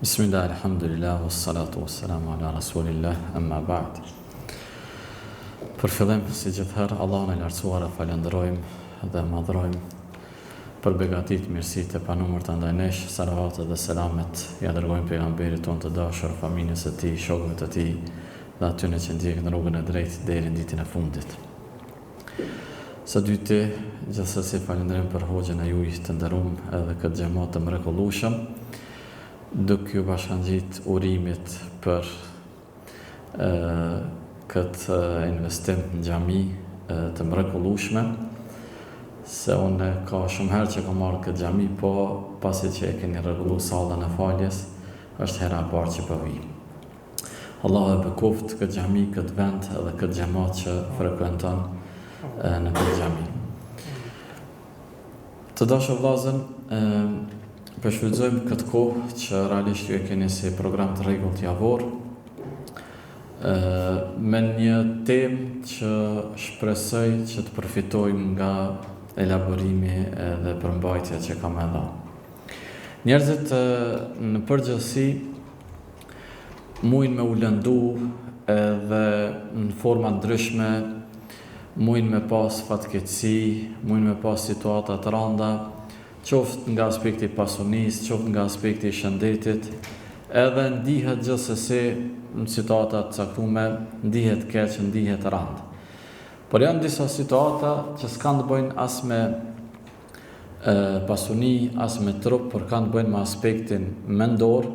Bismillah, alhamdulillah, wassalatu wassalamu ala rasulillah, amma ba'd. Për fillim, si gjithherë, Allahun e lartësuar e falenderojmë dhe madhrojmë për begatit, mirësitë e panumërta ndaj nesh, salavatet dhe selamet ja dërgojmë pejgamberit tonë të dashur, familjes së tij, shokëve të tij dhe atyre që ndjekin rrugën e drejtë deri në ditën e fundit. Së dyti, gjithsesi falenderojmë për hoxhën e juaj të nderuar edhe këtë xhamat të mrekullueshëm, duke ju bashkangjit urimit për këtë investim në xhami të mrekullueshme, se unë ka shumë herë që kam marrë këtë xhami, po pasi që e keni rregulluar sallën e faljes, është hera e parë që po vi. Allah e bekoft këtë xhami, këtë vend edhe këtë xhamat që frekuenton në këtë xhami. Të dashur vëllezër, përshfrytëzojmë këtë kohë që realisht ju e keni si program të rregullt javor me një temë që shpresoj që të përfitojmë nga elaborimi dhe përmbajtja që kam e dhënë. Njerëzit në përgjithësi mujnë me u lëndu edhe në forma ndryshme, mujnë me pas fatkeqësi, mujnë me pas situata të rënda, qoftë nga aspekti pasunisë, qoftë nga aspekti shëndetit, edhe ndihet gjithsesi në situata të caktuara, ndihet keq, ndihet rënd. Por janë disa situata që s'kan të bëjnë as me pasuni, as me trup, por kanë të bëjnë me aspektin mendor,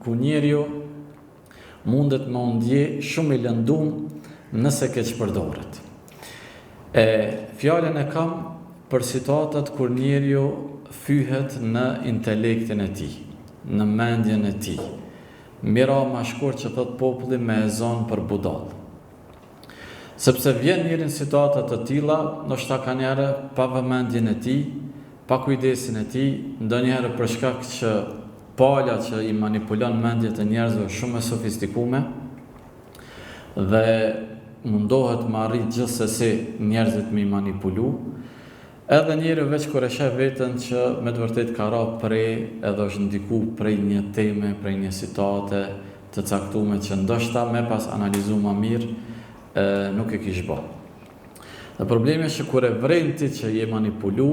ku njeriu mundet me u ndje shumë i lëndum nëse keq përdoret. Fjalën e kam për situatat kur njeriu fyhet në intelektin e tij, në mendjen e tij. Mira ma shkurt që thot populli me e zonë për budall. Sepse vjen njëri në situata të tilla, ndoshta ka njerë pa vëmendjen e tij, pa kujdesin e tij, ndonjëherë për shkak që pala që i manipulon mendjet e njerëzve shumë e sofistikume dhe mundohet me arrit gjithsesi njerëzit me i manipulu. Edhe njëri veç kur e sheh veten që me të vërtet ka ra prej edhe është ndiku prej një teme, prej një situate të caktuar që ndoshta me pas analizu më mirë nuk e kish bë. Dhe problemi është që kur e vren ti që je manipulu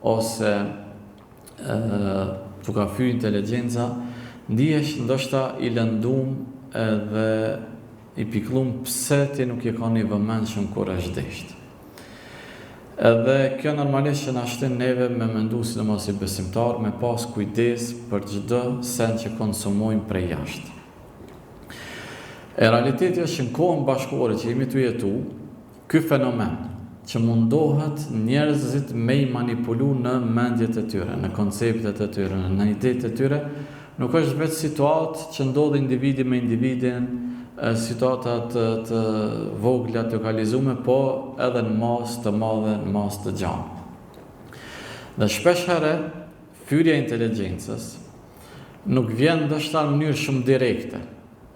ose tu ka fy inteligjenca, ndihesh ndoshta i lëndum edhe i pikllum pse ti nuk je ka një vëmendshëm kur është desht. Edhe kjo normalisht që na shtin neve me mendu sidomos i besimtar, me pas kujdes për çdo sen që konsumojmë prej jashtë. Realiteti është që në kohën bashkëore që jemi të jetu, ky fenomen që mundohet njerëzit me i manipulu në mendjet e tyre, në konceptet e tyre, në idetë e tyre, nuk është vetë situatë që ndodhe individi me individin, situatat të vogla të lokalizume, po edhe në mas të madhe, në mas të gjanë. Dhe shpesh herë, fyrja e inteligjencës nuk vjen ndoshta në mënyrë shumë direkte.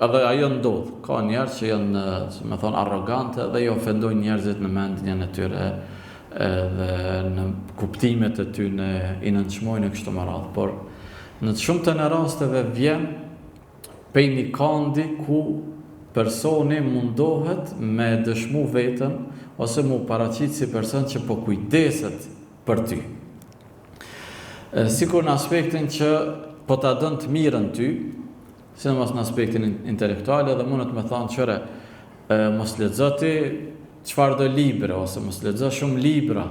Edhe ajo ndodh. Ka njerëz që janë, me thonë, arrogante dhe i ofendojnë njerëzit në mendjen e tyre dhe në kuptimet e tyre, i nënçmojnë kështu me radhë. Por në të shumtën e rasteve vjen prej një kandi ku personi mundohet me dëshmu vetën ose mu paraqit si person që po kujdeset për ty. Sikur në aspektin që po ta dën të mirën ty, sidomos në aspektin intelektual, edhe mundet me thonë qëre, mos lexo ti çfarë do libre, ose mos lexo shumë libra,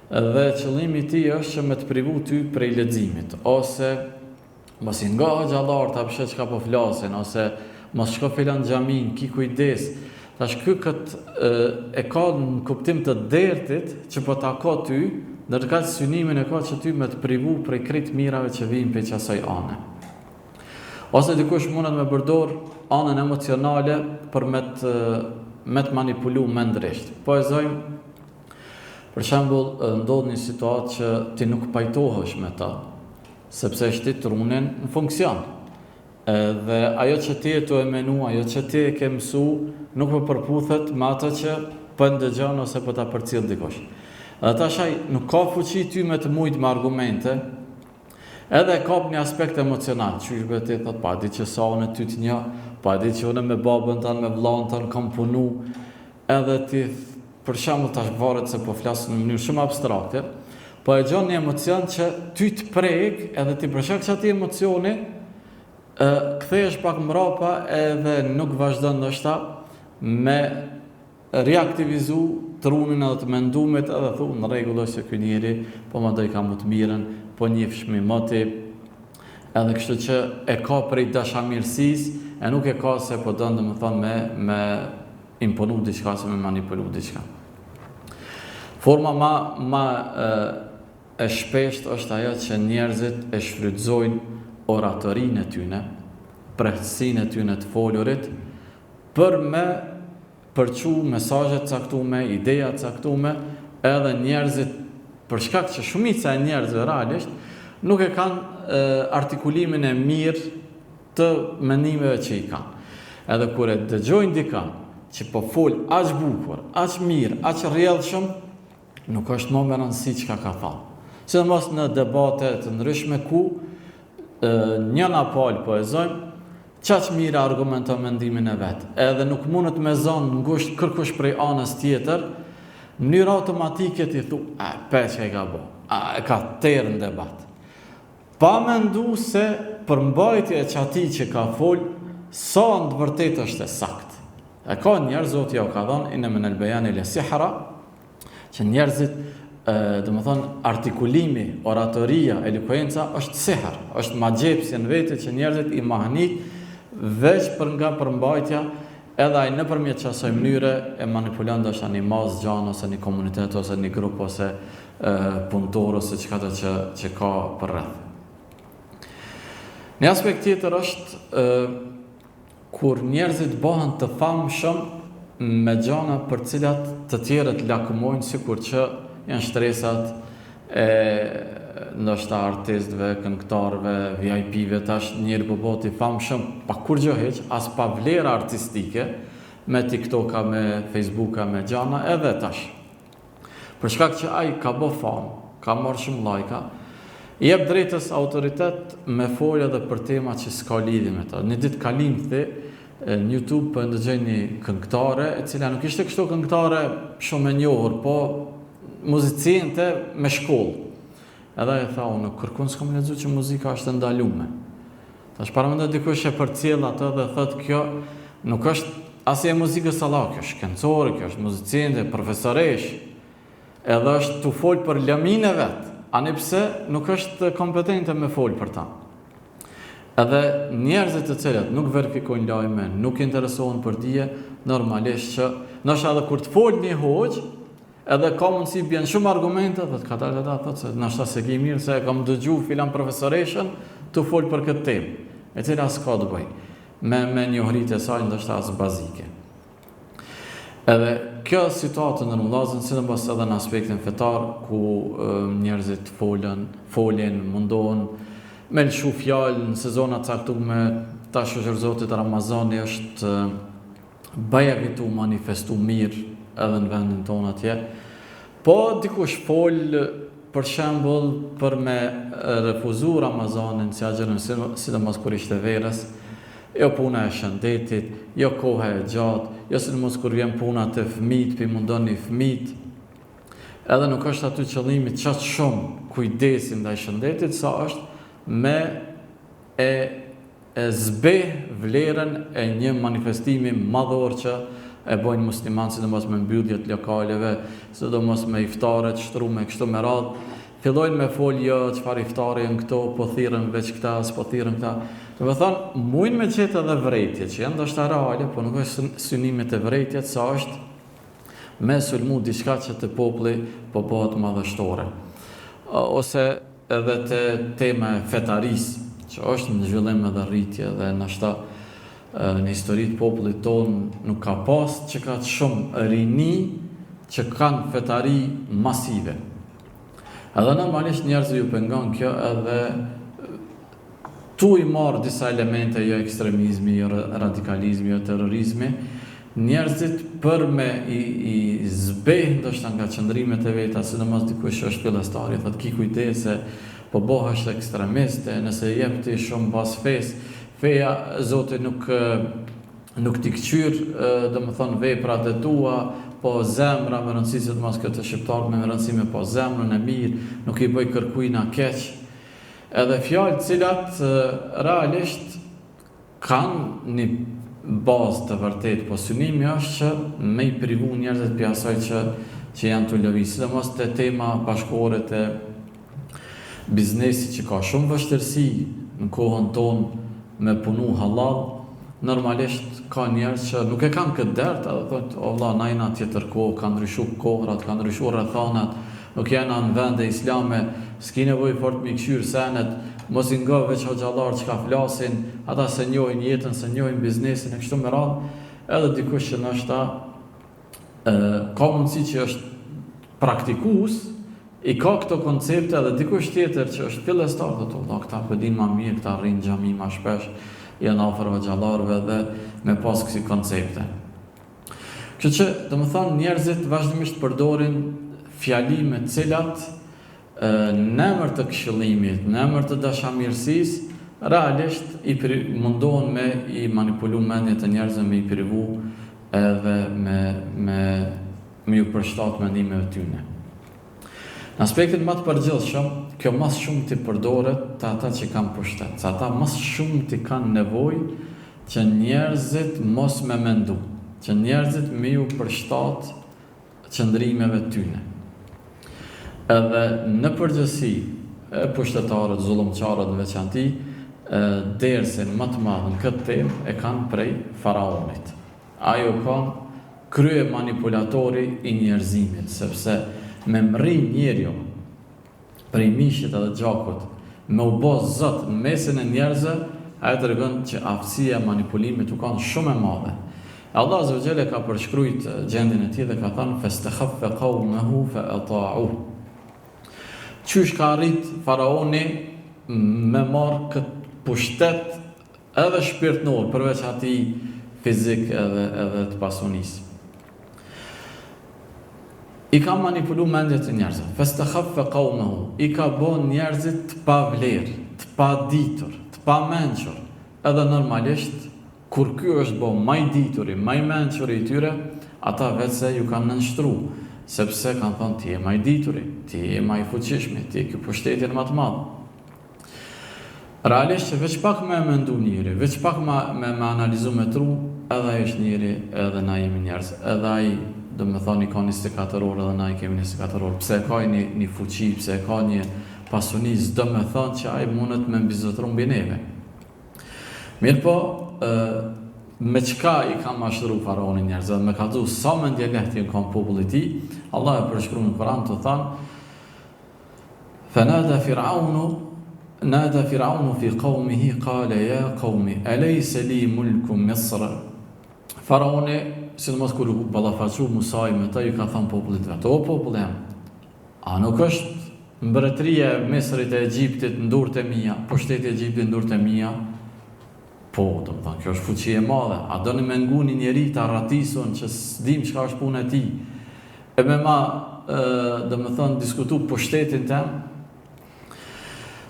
dhe qëllimi i tij është që me të privu ty prej leximit, ose mos i ngahë gjallar ta pshet çka po flasin, ose mos shko filan xhamin, ki kujdes. Tash ky e ka në kuptim të dertit që po ta ka ty, ndërkaq synimin e ka që ty me të privu prej krejt mirave që vijnë prej asaj ane. Ose dikush mundet me përdor anën emocionale për me të manipulu mendrisht. Po e zojmë, për shembull, ndodh një situatë që ti nuk pajtohesh me ta, sepse është ti trunin në funksion. Dhe ajo që ti e të e menu, ajo që ti e ke mësu, nuk po përputhet me ato që po ndëgjon ose po ta përcjell dikush. Dhe tashaj nuk ka fuqi ty me të mujt me argumente, Edhe kap një aspekt emocional, që është ti thot, pa di që sa unë ty të një, pa di që unë me babën tanë, me vllahun tanë kam punu, edhe ti për shembull tash varet se po flas në mënyrë shumë abstrakte, po e gjon një emocion që ty të prek, edhe ti për shkak që atij emocioni kthehesh pak mbrapa edhe nuk vazhdon ndoshta me reaktivizu trunin edhe të mendumet edhe thu në rregull është që ky njeri po më doj ka më të mirën, po njefsh me moti, edhe kështu që e ka prej dashamirësisë e nuk e ka se po don domethënë me imponu diçka se me manipulu diçka. Forma ma e shpesht është ajo që njerëzit e shfrytëzojnë oratorinë e tyne, prehtësinë e tyne të folurit për me përçu mesazhe të caktuara, ideja të caktuara, edhe njerëzit për shkak që shumica e njerëzve realisht nuk e kanë artikulimin e mirë të mendimeve që i kanë. Edhe kur e dëgjojnë dikën që po fol aq bukur, aq mirë, aq rrjedhshëm, nuk është më me rëndësi çka ka thënë. Sidomos në debate të ndryshme ku njëna palë po e zojmë, qaq mirë argumenton mendimin e vet. Edhe nuk mundet me zonë ngusht kërkush prej anës tjetër, në mënyrë automatike ti thu, pe që e ka bo, e ka terë në debat. Pa mendu se përmbajtja e qati që ka fol, sa në të vërtet është e sakt. E ka njerëz, Zoti ja u ka dhënë, inë min al-bayani lis-sihra, që njerëzit, domethënë artikulimi, oratoria, elokuenca është sihr, është magjepsje në vete që njerëzit i mahnit veç për nga përmbajtja, edhe ai nëpërmjet asaj mënyre e manipulon ndoshta një masë gjanë ose një komunitet ose një grup ose punëtor ose çka që ka për rreth. Një aspekt tjetër është kur njerëzit bëhen të famshëm me gjëra për të cilat të tjerët lakmojnë, sikur që janë shtresat e ndoshta artistëve, këngëtarëve, VIP-ve, tash njëri po bëhet i famshëm pa kur gjë heq, as pa vlerë artistike, me TikToka, me Facebooka, me gjana, edhe tash. Për shkak që ai ka bë famë, ka marrë shumë lajka, i jep drejtës autoritet me folje edhe për tema që s'ka lidhje me ta. Një ditë kalim në YouTube për ndëgjoj një këngëtare, e cila nuk ishte kështu këngëtare shumë e njohur, po muzicinte me shkollë. Edhe e tha, unë kërkun s'kam lexuar që muzika është ndalume. Tash para mendoj dikush e përcjell atë dhe thotë kjo nuk është asnjë muzikë sallak, kjo është këngëtore, kjo është muzicinte, profesoresh. Edhe është tu fol për lëminë e vet, ani pse nuk është kompetente me fol për ta. Edhe njerëzit të cilët nuk verifikojnë lajme, nuk interesohen për dije, normalisht që ndoshta edhe kur të fol një hoxh, edhe ka mundësi bjen shumë argumente, dhe të ka dalë ata thotë se ndoshta se ke mirë se e kam dëgjuar filan profesoreshën të fol për këtë temë, e cila s'ka të bëj me njohuritë e saj ndoshta as bazike. Edhe kjo situatë ndërmëllazën, sidomos edhe në aspektin fetar, ku njerëzit folin, mundohen me lëshu fjalë në sezona caktuar, tash është Zoti Ramazani është bajavitu manifestu mirë edhe në vendin tonë atje. Po dikush fol për shembull për me refuzu Ramazanin, si agjerën sidomos kur ishte verës, jo puna e shëndetit, jo koha e gjatë, jo sidomos kur vjen puna të fëmijët, pi mundon një fëmijët. Edhe nuk është aty qëllimi çaq shumë kujdesim ndaj shëndetit, sa është me e zbeh vlerën e një manifestimi madhor që e bojnë muslimanë, sidomos me mbylljet lokaleve, sidomos me iftare të shtrume kështu me radhë, fillojnë me folje çfarë iftare janë këto, po thirrën veç këta, s'po thirrën këta. Do të thonë, mujnë me gjetë edhe vrejtje, që janë ndoshta reale, po nuk është synimet e vrejtjet, sa është me sulmu diçka që të populli po bëhet madhështore. Ose edhe te tema e fetarisë, që është në zhvillim edhe rritje dhe ndoshta në historitë popullit tonë nuk ka pas që ka shumë rini që kanë fetari masive. Edhe normalisht njerëzit ju pengon kjo edhe tu i marrë disa elemente, jo ekstremizmi, jo radikalizmi, jo terrorizmi, njerëzit për me i zbeh ndoshta nga qëndrimet e veta, sidomos dikush është fillestari, thotë ki kujdes se po bëhesh ekstremiste, nëse jep ti shumë pas fesë, feja Zoti nuk t'i kqyr, domethënë veprat e tua, po zemra me rëndësi se të mos këtë shqiptar me rëndësi me po zemrën e mirë, nuk i bëj kërkujna keq. Edhe fjalë cilat realisht kanë një bazë të vërtet, po synimi është që me i privu njerëzit për asaj që janë të lëviz, sidomos te tema bashkore të biznesi që ka shumë vështirësi në kohën tonë me punu halal. Normalisht ka njerëz që nuk e kanë këtë dert, edhe thotë, o vlla, na jena tjetër kohë, kanë ndryshu kohrat, kanë ndryshu rrethanat, nuk janë në vende islame, s'ki nevojë fort me këshyr senet, mos i nga veç hoxhallar që ka flasin, ata se njohin jetën, se njohin biznesin e kështu me radhë, edhe dikush që nështë ka mundësi që është praktikues, i ka këto koncepte, edhe dikush tjetër që është fillestar, dhe të valla, këta përdin ma mirë, këta rrinë xhami ma shpesh, janë afër hoxhallarëve dhe me pas kësi koncepte. Kështu që, domethënë, njerëzit vazhdimisht përdorin fjalime të cilat në emër të këshillimit, në emër të dashamirësisë, realisht mundohen me i manipulu mendjet e njerëzve, me i privu edhe me ju përshtat mendimeve tyne. Në aspektin më të përgjithshëm, kjo mas shumë t'i përdoret të ata që kanë pushtet, se ata mas shumë t'i kanë nevojë që njerëzit mos me mendu, që njerëzit me ju përshtat qëndrimeve tyne. Edhe në përgjithësi, pushtetarët, zullumçarët në veçanti, dersin më të madh në këtë temë e kanë prej faraonit. Ajo kanë krye manipulatori i njerëzimit, sepse me mri njerëjo prej mishit edhe gjakut, me u bë zot në mesin e njerëzve, ajo tregon që aftësia e manipulimit u kanë shumë e madhe. Allah azza wa jalla ka përshkruajt gjendjen e tij dhe ka thënë fastakhaffa qawmuhu fa ata'u. Qysh ka arrit faraoni me marrë këtë pushtet edhe shpirtnor, përveç atij fizik edhe të pasunisë. I ka manipulu mendjet e njerëzve. Fastakhaffa qawmuhu, i ka bën njerëzit të pa vlerë, të pa ditur, të pa mençur. Edhe normalisht kur ky është bën më i dituri, më i mençur i tyre, ata vetë ju kanë nënshtru, sepse kanë thënë ti je më i dituri, ti je më i fuqishmi, ti je ky pushtetin më të madh. Realisht që veç pak me mendu njëri, veç pak me analizu me tru, edhe ai është njëri, edhe na jemi njerëz, edhe ai do me thoni ka 24 orë edhe na i kemi 24 orë. Pse ka një fuqi, pse ka një pasuni, s'do me thonë që ai mundet me mbizotru mbi neve. Mirë po, me qka i ka mashtru faraoni njerëzve, me ka dhu sa me ndjelehti në kam populli ti, Allah e përshkru në Koran të thanë, فنادى فرعون في قومه قال يا قوم أليس لي ملك مصر. Faraoni, sidomos kur u ballafaqu Musaj me ta, i ka thënë popullit vet, o popull jam, a nuk është mbretëria e Misrit e Egjiptit në durët e mia, pushteti i Egjiptit në durët e mia? Po, do të thonë, kjo është fuqi e madhe. A doni me nguni njeri të arratisun që s'dim çka është puna e tij? E me ma, do të thonë, diskutu pushtetin tem.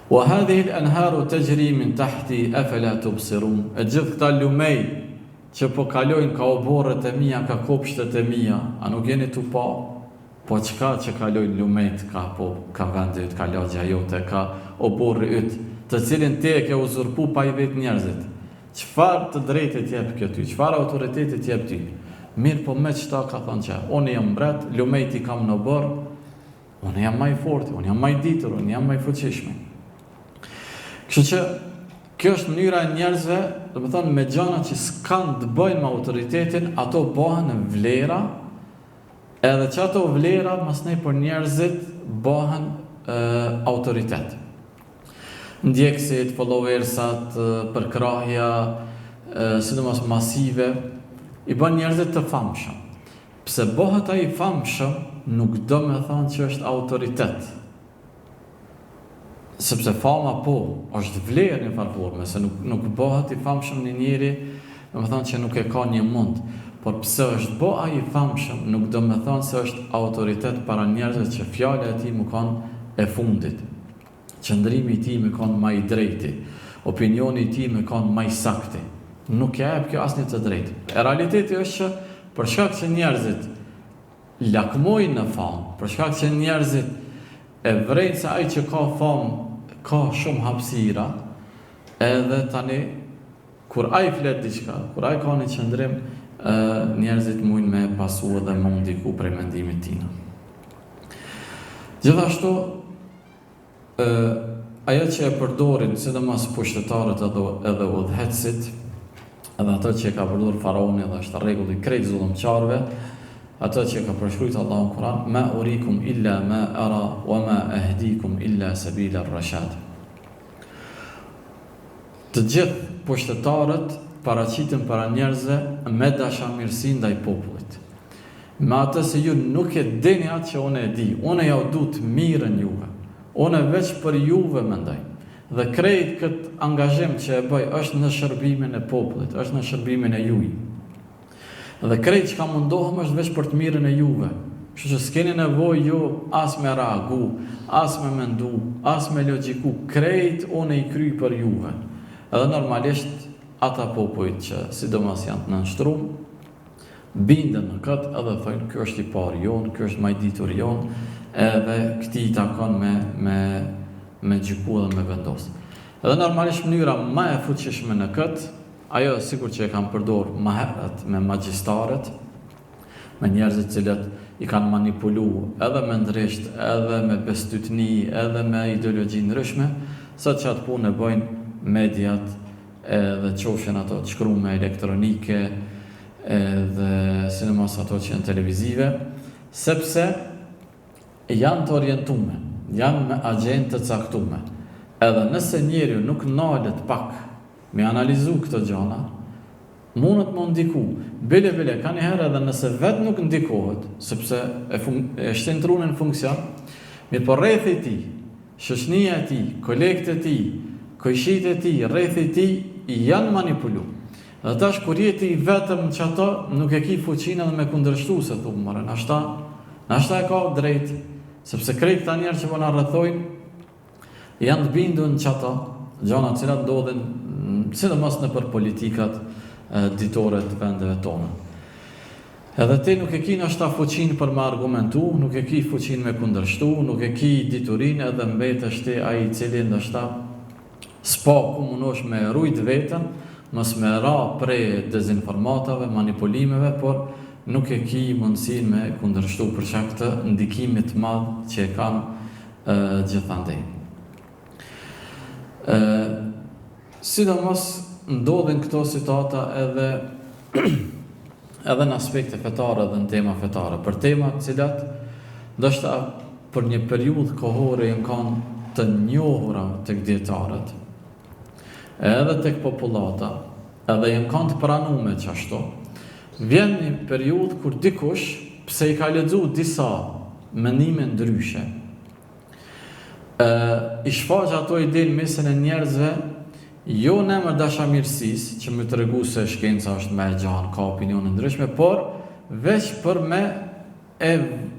Wa hadhihi al-anharu tajri min tahti afala tubsirun. E gjithë këta lumej që po kalojnë ka oborret e mia, ka kopshtet e mia, a nuk jeni tu pa? Po çka që kalojnë lumejt, ka vendi yt, ka lagja jote, ka oborri yt, të cilin te e ke uzurpu pa i vetë njerëzit. Çfarë të drejtë t'jep kjo ty? Çfarë autoriteti t'jep ty? Mirë, po me çta ka thënë që unë jam mbret, lumejt i kam në borë, unë jam më i fortë, unë jam më i ditur, unë jam më i fuqishëm. Kështu që kjo është mënyra e njerëzve, do të thonë me gjëra që s'kan të bëjnë me autoritetin, ato bëhen vlera, edhe që ato vlera masnej për njerëzit bëhen autoritet. Ndjekësit, followersat, përkrahja, sidomos masive, i bën njerëzit të famshëm. Pse bëhet ai famshëm, nuk do me thonë që është autoritet. Sepse fama po, është vlerë një farforme, se nuk bëhet i famshëm një njeri, do me thonë që nuk e ka një mund, por pse është bo ai i famshëm, nuk do me thonë se është autoritet para njerëzve që fjala e tij më kanë e fundit. qëndrimi i tij me kanë më i drejti, opinioni i tij me kanë më i saktë. Nuk e jep kjo asnjë të drejtë. E realiteti është që për shkak që njerëzit lakmojnë në famë, për shkak që njerëzit e vrejnë se ai që ka famë ka shumë hapësira, edhe tani kur ai flet diçka, kur ai ka një qëndrim, njerëzit mujnë me pasu edhe më ndiku prej mendimit tina. Gjithashtu, ajo që e përdorin, sidomos pushtetarët edhe udhëhecit, edhe ato që e ka përdor faraoni dhe është rregulli krejt zullumçarëve, ato që ka përshkruajtur Allahu në Kur'an, ma urikum illa ma ara wa ma ahdikum illa sabila ar-rashad. Të gjithë pushtetarët paraqiten para njerëzve me dashamirësi ndaj popullit. Me atë se ju nuk e dini atë që unë e di, unë ja du të mirën juve, unë veç për juve mendoj. Dhe krejt këtë angazhim që e bëj është në shërbimin e popullit, është në shërbimin e juj. Dhe krejt që ka mundohem është veç për të mirën e juve. Kështu që s'keni nevojë ju as me reagu, as me mendu, as me logjiku, krejt unë i kryj për juve. Edhe normalisht ata popujt që sidomos janë të nënshtruar, bindën në këtë edhe thojnë kjo është i parë jonë, kjo është më i ditur jonë, edhe këti i takon me gjyku dhe me vendos. Edhe normalisht mënyra më e fuqishme në këtë, ajo sikur që e kanë përdor më herët me magjistarët, me njerëzit cilët i kanë manipulu edhe me ndrisht, edhe me bestytni, edhe me ideologji ndryshme, sa që atë punë e bëjnë mediat, edhe qofshin ato të shkrume elektronike, edhe sidomos ato që janë televizive, sepse janë të orientume, janë me agent të caktume. Edhe nëse njeriu nuk nalet pak me analizu këtë gjana, mundet më ndiku. Bile, ka njëherë edhe nëse vetë nuk ndikohet, sepse e shtin trunin funksion, mirë po rrethi i tij, shoqënia e tij, kolegët e tij, kojshit e tij, rrethi i tij janë manipulu. Dhe tash kur jeti i vetëm që ato nuk e ki fuqinë edhe me kundërshtu se thumë mëre, nashta e ka drejt, sepse krejt këta njerë që po na rrethojnë janë të bindur në që ato gjona të cilat ndodhin sidomos në për politikat ditore të vendeve tona. Edhe ti nuk e ki nashta fuqinë për me argumentu, nuk e ki fuqinë me kundërshtu, nuk e ki diturinë edhe mbetesh ti ai i cili ndoshta s'po ku munosh me rujt vetën, mos me ra prej dezinformatave, manipulimeve, por nuk e ki mundësin me kundërshtu për shkak të ndikimit madh që e kanë gjithandej. Sidomos ndodhin këto situata edhe në aspekte fetare dhe në tema fetare, për tema të cilat ndoshta për një periudhë kohore janë kanë të njohura tek dietarët, edhe tek populata, edhe janë kanë të pranume qashtu, vjen një periudhë kur dikush, pse i ka lexu disa mendime ndryshe, i shfaq ato idenë mesën e njerëzve, jo në emër dashamirësisë, që më tregu se shkenca është më e gjatë, ka opinione ndryshme, por veç për me e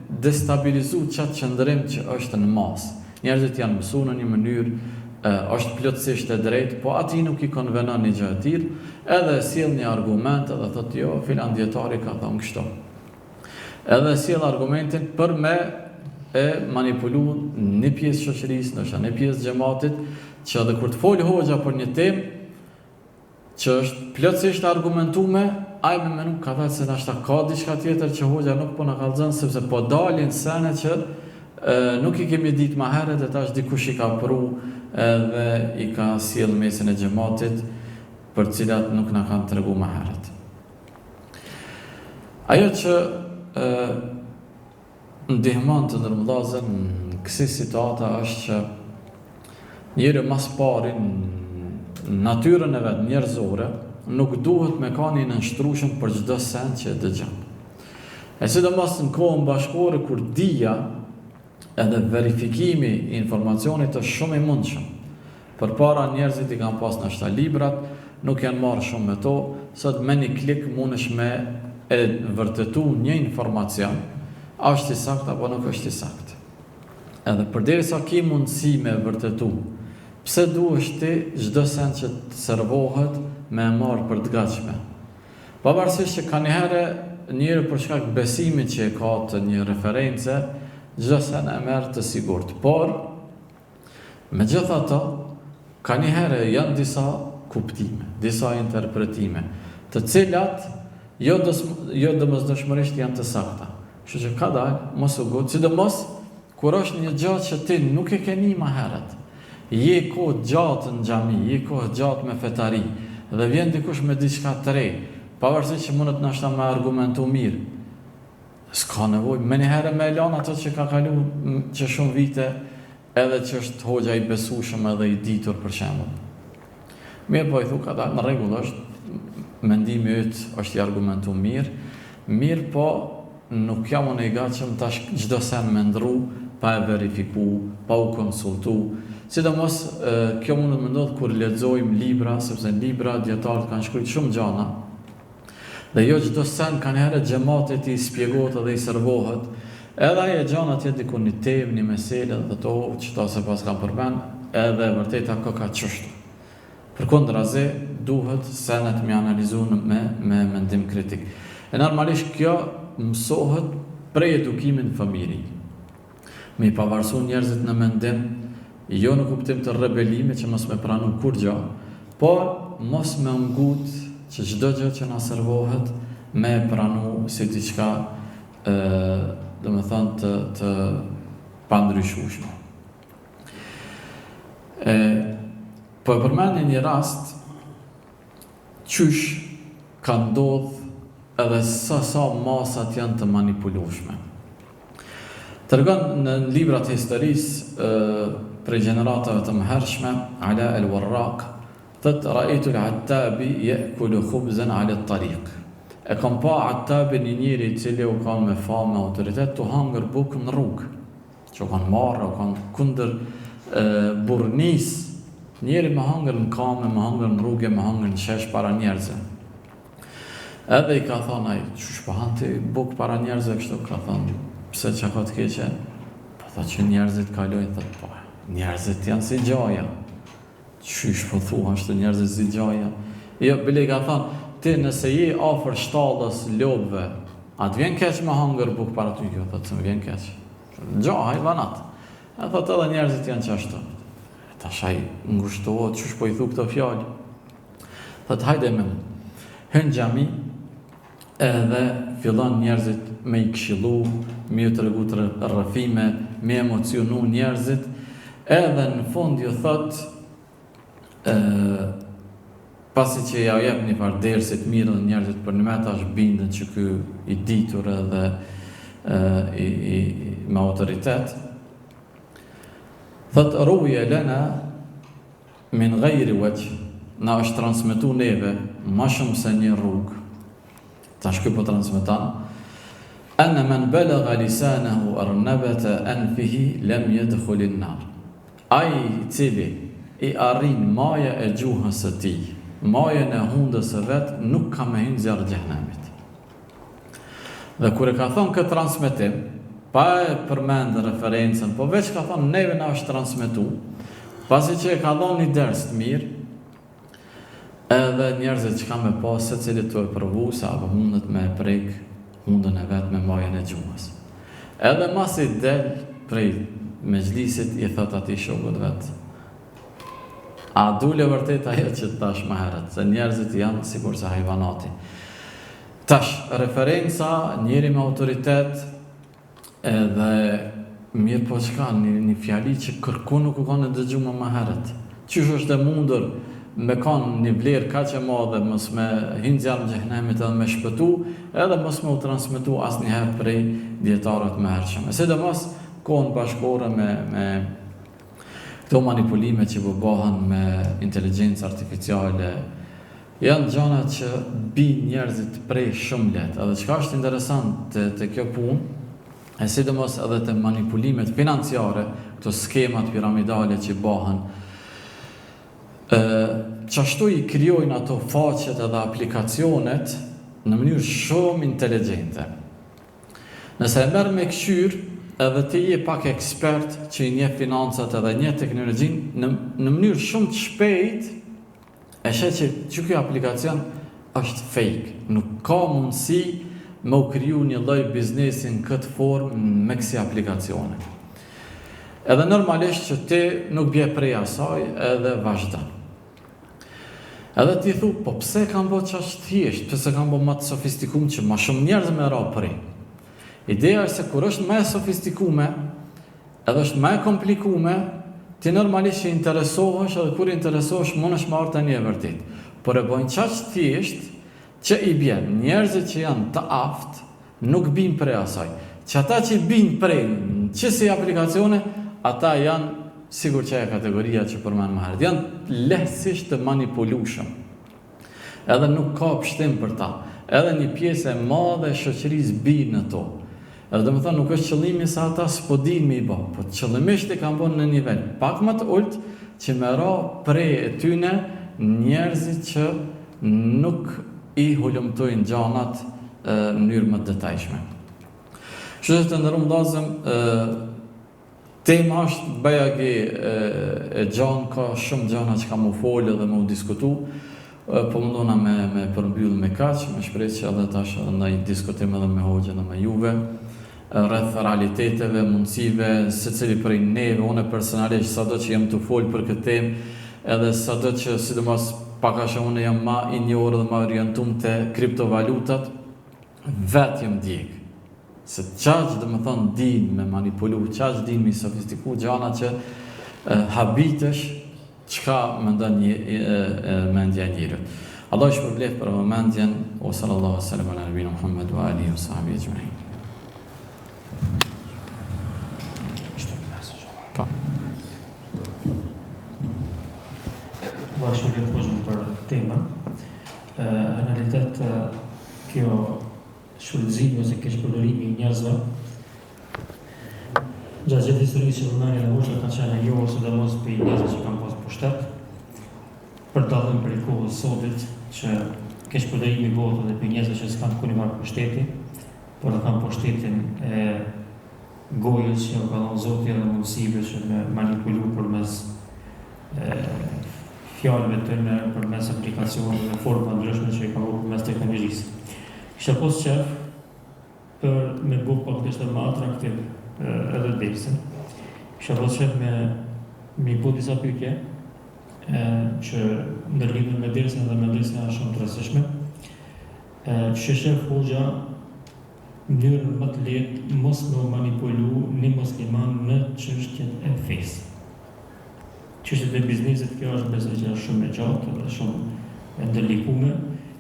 destabilizu qatë qëndrim që është në masë. Njerëzit janë mësu në një mënyrë, është plotësisht e drejtë, po ati nuk i konvenon një gjë e tillë, edhe sjell një argument edhe thotë jo, filan dietari ka thënë kështu. Edhe sjell argumentin për me e manipulu një pjesë shoqërisë, ndoshta një pjesë xhamatit, që edhe kur të folë hoxha për një temë që është plotësisht argumentuar, ai më menu ka thënë se nashta ka diçka tjetër që hoxha nuk po na kallzon, sepse po dalin sene që nuk i kemi ditë më herët, e tash dikush i ka pru edhe i ka sjell mesin e xhamatit për cilat nuk na kanë tregu më herët. Ajo që ndihmon të ndërmëllazën në kësi situata është që njëri mas pari në natyrën e vetë njerëzore nuk duhet me ka një nënshtrushëm për çdo sen që e dëgjon. E sidomos në kohën bashkore kur dija edhe verifikimi i informacionit është shumë i mundshëm. Përpara njerëzit i kanë pas ndoshta librat, nuk janë marrë shumë me to, sot me një klik mundesh me e vërtetu një informacion, a është i saktë apo nuk është i saktë. Edhe përderisa ki mundësi me vërtetu, pse duhesh ti çdo sen që të servohet me e marrë për të gatshme? Pavarësisht që ka njëherë njëri për shkak besimit që e ka të një reference, çdo sen e merr të sigurt. Por megjithatë, ka njëherë janë disa kuptime, disa interpretime, të cilat jo domosdoshmërisht janë të sakta. Kështu që ka dalë mos u gut, sidomos kur është një gjatë që ti nuk e ke një më herët. Je kohë gjatë në xhami, je kohë gjatë me fetari, dhe vjen dikush me diçka të re, pavarësisht që mundet ndoshta me argumentu mirë. S'ka nevojë, me njëherë me elan ato që ka kalu që shumë vite, edhe që është hoxha i besueshëm edhe i ditur për shembull. Mirë po i thu ka dalë, në rregull është, mendimi yt është i argumentu mirë po nuk jam unë i gatshëm tash çdo sen me ndru, pa e verifiku, pa u konsultu. Sidomos kjo mund të më ndodh kur lexojmë libra, sepse libra dietarët kanë shkruar shumë gjëra. Dhe jo çdo sen kanë herë xhamatit i spjegohet dhe i servohet. Edhe ajo gjëna atje diku një temë, një meselë dhe to që ta se pas kam përmend, edhe vërtet ka çështje. Përkundrazi duhet senet me analizuar me mendim kritik. E normalisht kjo mësohet prej edukimit në familje. Me i pavarësu njerëzit në mendim, jo në kuptim të rebelimit që mos me pranu kur gjë, por mos me ngut që çdo gjë që na servohet me pranu si diçka domethënë të pandryshueshme. Po e përmendni një rast qysh ka ndodh edhe sa masat janë të manipulueshme. Tregon në librat e historisë prej gjeneratave të mëhershme, Ala el-Warraq thot ra'aytu al-Attabi ya'kulu khubzan 'ala at-tariq. E kam pa Attabin një njeri i cili u ka me famë, me autoritet, të hangër bukë në rrugë, që u kanë marrë, u kanë kundër burnis, njeri me hangër në kamë, me hangër në rrugë, me hangër në shesh para njerëzve. Edhe i ka thonë ai, çush po han ti bukë para njerëzve kështu, ka thonë, pse që ka të keqe? Po tha që njerëzit kalojnë, thot po, njerëzit janë si gjaja. Qysh po thua ashtu njerëzit si gjaja? Jo, bile ka thonë, ti nëse je afër shtallës lopëve, atë vjen keq me hangër bukë para ty, kjo thot se më vjen keq. Gjaja, hajvanat. E thot edhe njerëzit janë qashtu. Tash ai ngushtohet, çush po i thu këto fjalë. Thot hajde me unë. Hyn xhami, edhe fillon njerëzit me i këshillu, me ju tregu të rrëfime, me emocionu njerëzit, edhe në fund ju thot, pasi që ja jep një farë dersit mirë dhe njerëzit për një meta është bindën që ky i ditur edhe me autoritet, thot rruja lena min gajri wajh, na është transmetu neve ma shumë se një rrugë. Tash ky po transmeton anna man balagha lisanahu arnabata anfihi lam yadkhul an-nar. Ai i cili i arrin maja e gjuhës së tij, majën e hundës së vet, nuk ka me hyrë zjarr xhenemit. Dhe kur e ka thonë këtë transmetim, pa e përmend referencën, po veç ka thonë neve na është transmetu, pasi që e ka dhënë një ders të mirë, edhe njerëzit që ka me pas se cili të e provu se apo mundet me prek hundën e vetë me majën e gjuhës. Edhe masi del prej mezhlisit i thot ati shokut vetë, a dule vërtet ajo që të tash më herët, se njerëzit janë sikur se hajvanati. Tash, referenca, njeri me autoritet, edhe mirë po qka, një fjali që kërku nuk u kanë dëgju më herët. Qysh është e mundur me kanë një vlerë ka që madhe, mos me hinë zjarë në xhenemit edhe me shpëtu, edhe mos me u transmitu asë njëherë prej djetarët me hershëm. Sidomos kohën bashkore me këto manipulime që bëhen me inteligencë artificiale, janë gjëra që bin njerëzit prej shumë lehtë. Edhe çka është interesant të kjo punë, e sidomos edhe të manipulimet financiare, këto skemat piramidale që bëhen, qashtu i krijojnë ato faqet edhe aplikacionet në mënyrë shumë inteligjente. Nëse e merr me këshyr, edhe ti je pak ekspert që i njeh financat edhe njeh teknologjinë në mënyrë shumë të shpejt, e sheh që ky aplikacion është fake, nuk ka mundësi me u kriju një lloj biznesi në këtë formë me kësi aplikacione. Edhe normalisht që ti nuk bje prej asaj edhe vazhdon. Edhe ti thu, po pse kam bo qashtë thjesht, pse kam bo ma të sofistikum që ma shumë njerëz me ra prej. Ideja është se kur është ma e sofistikume, edhe është ma e komplikume, ti normalisht që interesohesh edhe kur interesohesh mund është marrë të një vërtit. Por e bojnë qashtë thjesht që i bjen njerëzit që janë të aftë, nuk bin prej asaj. Që ata që bin prej në qësi aplikacione, ata janë sigur që e kategoria që përmenë më herët, janë lehtësisht të manipulueshëm. Edhe nuk ka pështim për ta. Edhe një pjesë e madhe e shoqërisë bin në to. Edhe do të thonë nuk është qëllimi se ata s'po dinë me i bë, po qëllimisht e kanë bën në nivel pak më të ulët që me ra prej e tyne njerëzit që nuk i hulumtojnë gjanat në mënyrë më detajshme. Kështu që të ndërrum lazëm, tema është bajagi e gjanë, ka shumë gjana që ka mu folë dhe mu diskutu, po mundona me përmbyllë me kaq, me shpreh që edhe tash ndaj diskutim edhe me hoxhën dhe me juve, rreth realiteteve, mundësive, secili prej neve, unë personalisht sado që jam të folë për këtë temë, edhe sado që sidomos pak a shumë unë jam ma i një orë dhe ma orientum të kriptovalutat, vetë jam djekë. Se qaq dhe më thonë din me manipulu, qaq din me sofistiku gjana që habitesh qka me nda mendja njërët. Allah është përblef për vëmendjen, o sallallahu sallam ala nabina Muhammed wa alihi wa sahbihi ajma'in. Allah është përblef për tema. Në realitet, kjo shfrytëzimi ose keqpërdorimi i njerëzve gjatë gjithë historisë që vëmendja dhe hoxha ka qenë jo sidomos për njerëzve që kanë pas pushtet, për dallim për kohës sotit që keqpërdorimi bëhet edhe për njerëzve që s'kan kurrë marrë pushteti, por dhe kanë pushtetin e gojës që ka dhënë Zoti edhe mundësive që me manipulu përmes fjalëve të në përmes aplikacioneve dhe forma ndryshme që i ka bërë përmes teknologjisë. Kisha pos qef për me buk pak të ishte më atraktiv edhe dersin. Kisha pos qef me i bu disa pyetje që ndërlidhen me dersin dhe me dersin janë shumë të rëndësishme. Që shef hoxha mënyrën më të lehtë mos me manipulu një musliman në çështjen e fesë. Çështjet e biznesit kjo është besoj që është shumë e gjatë dhe shumë e ndërlikume.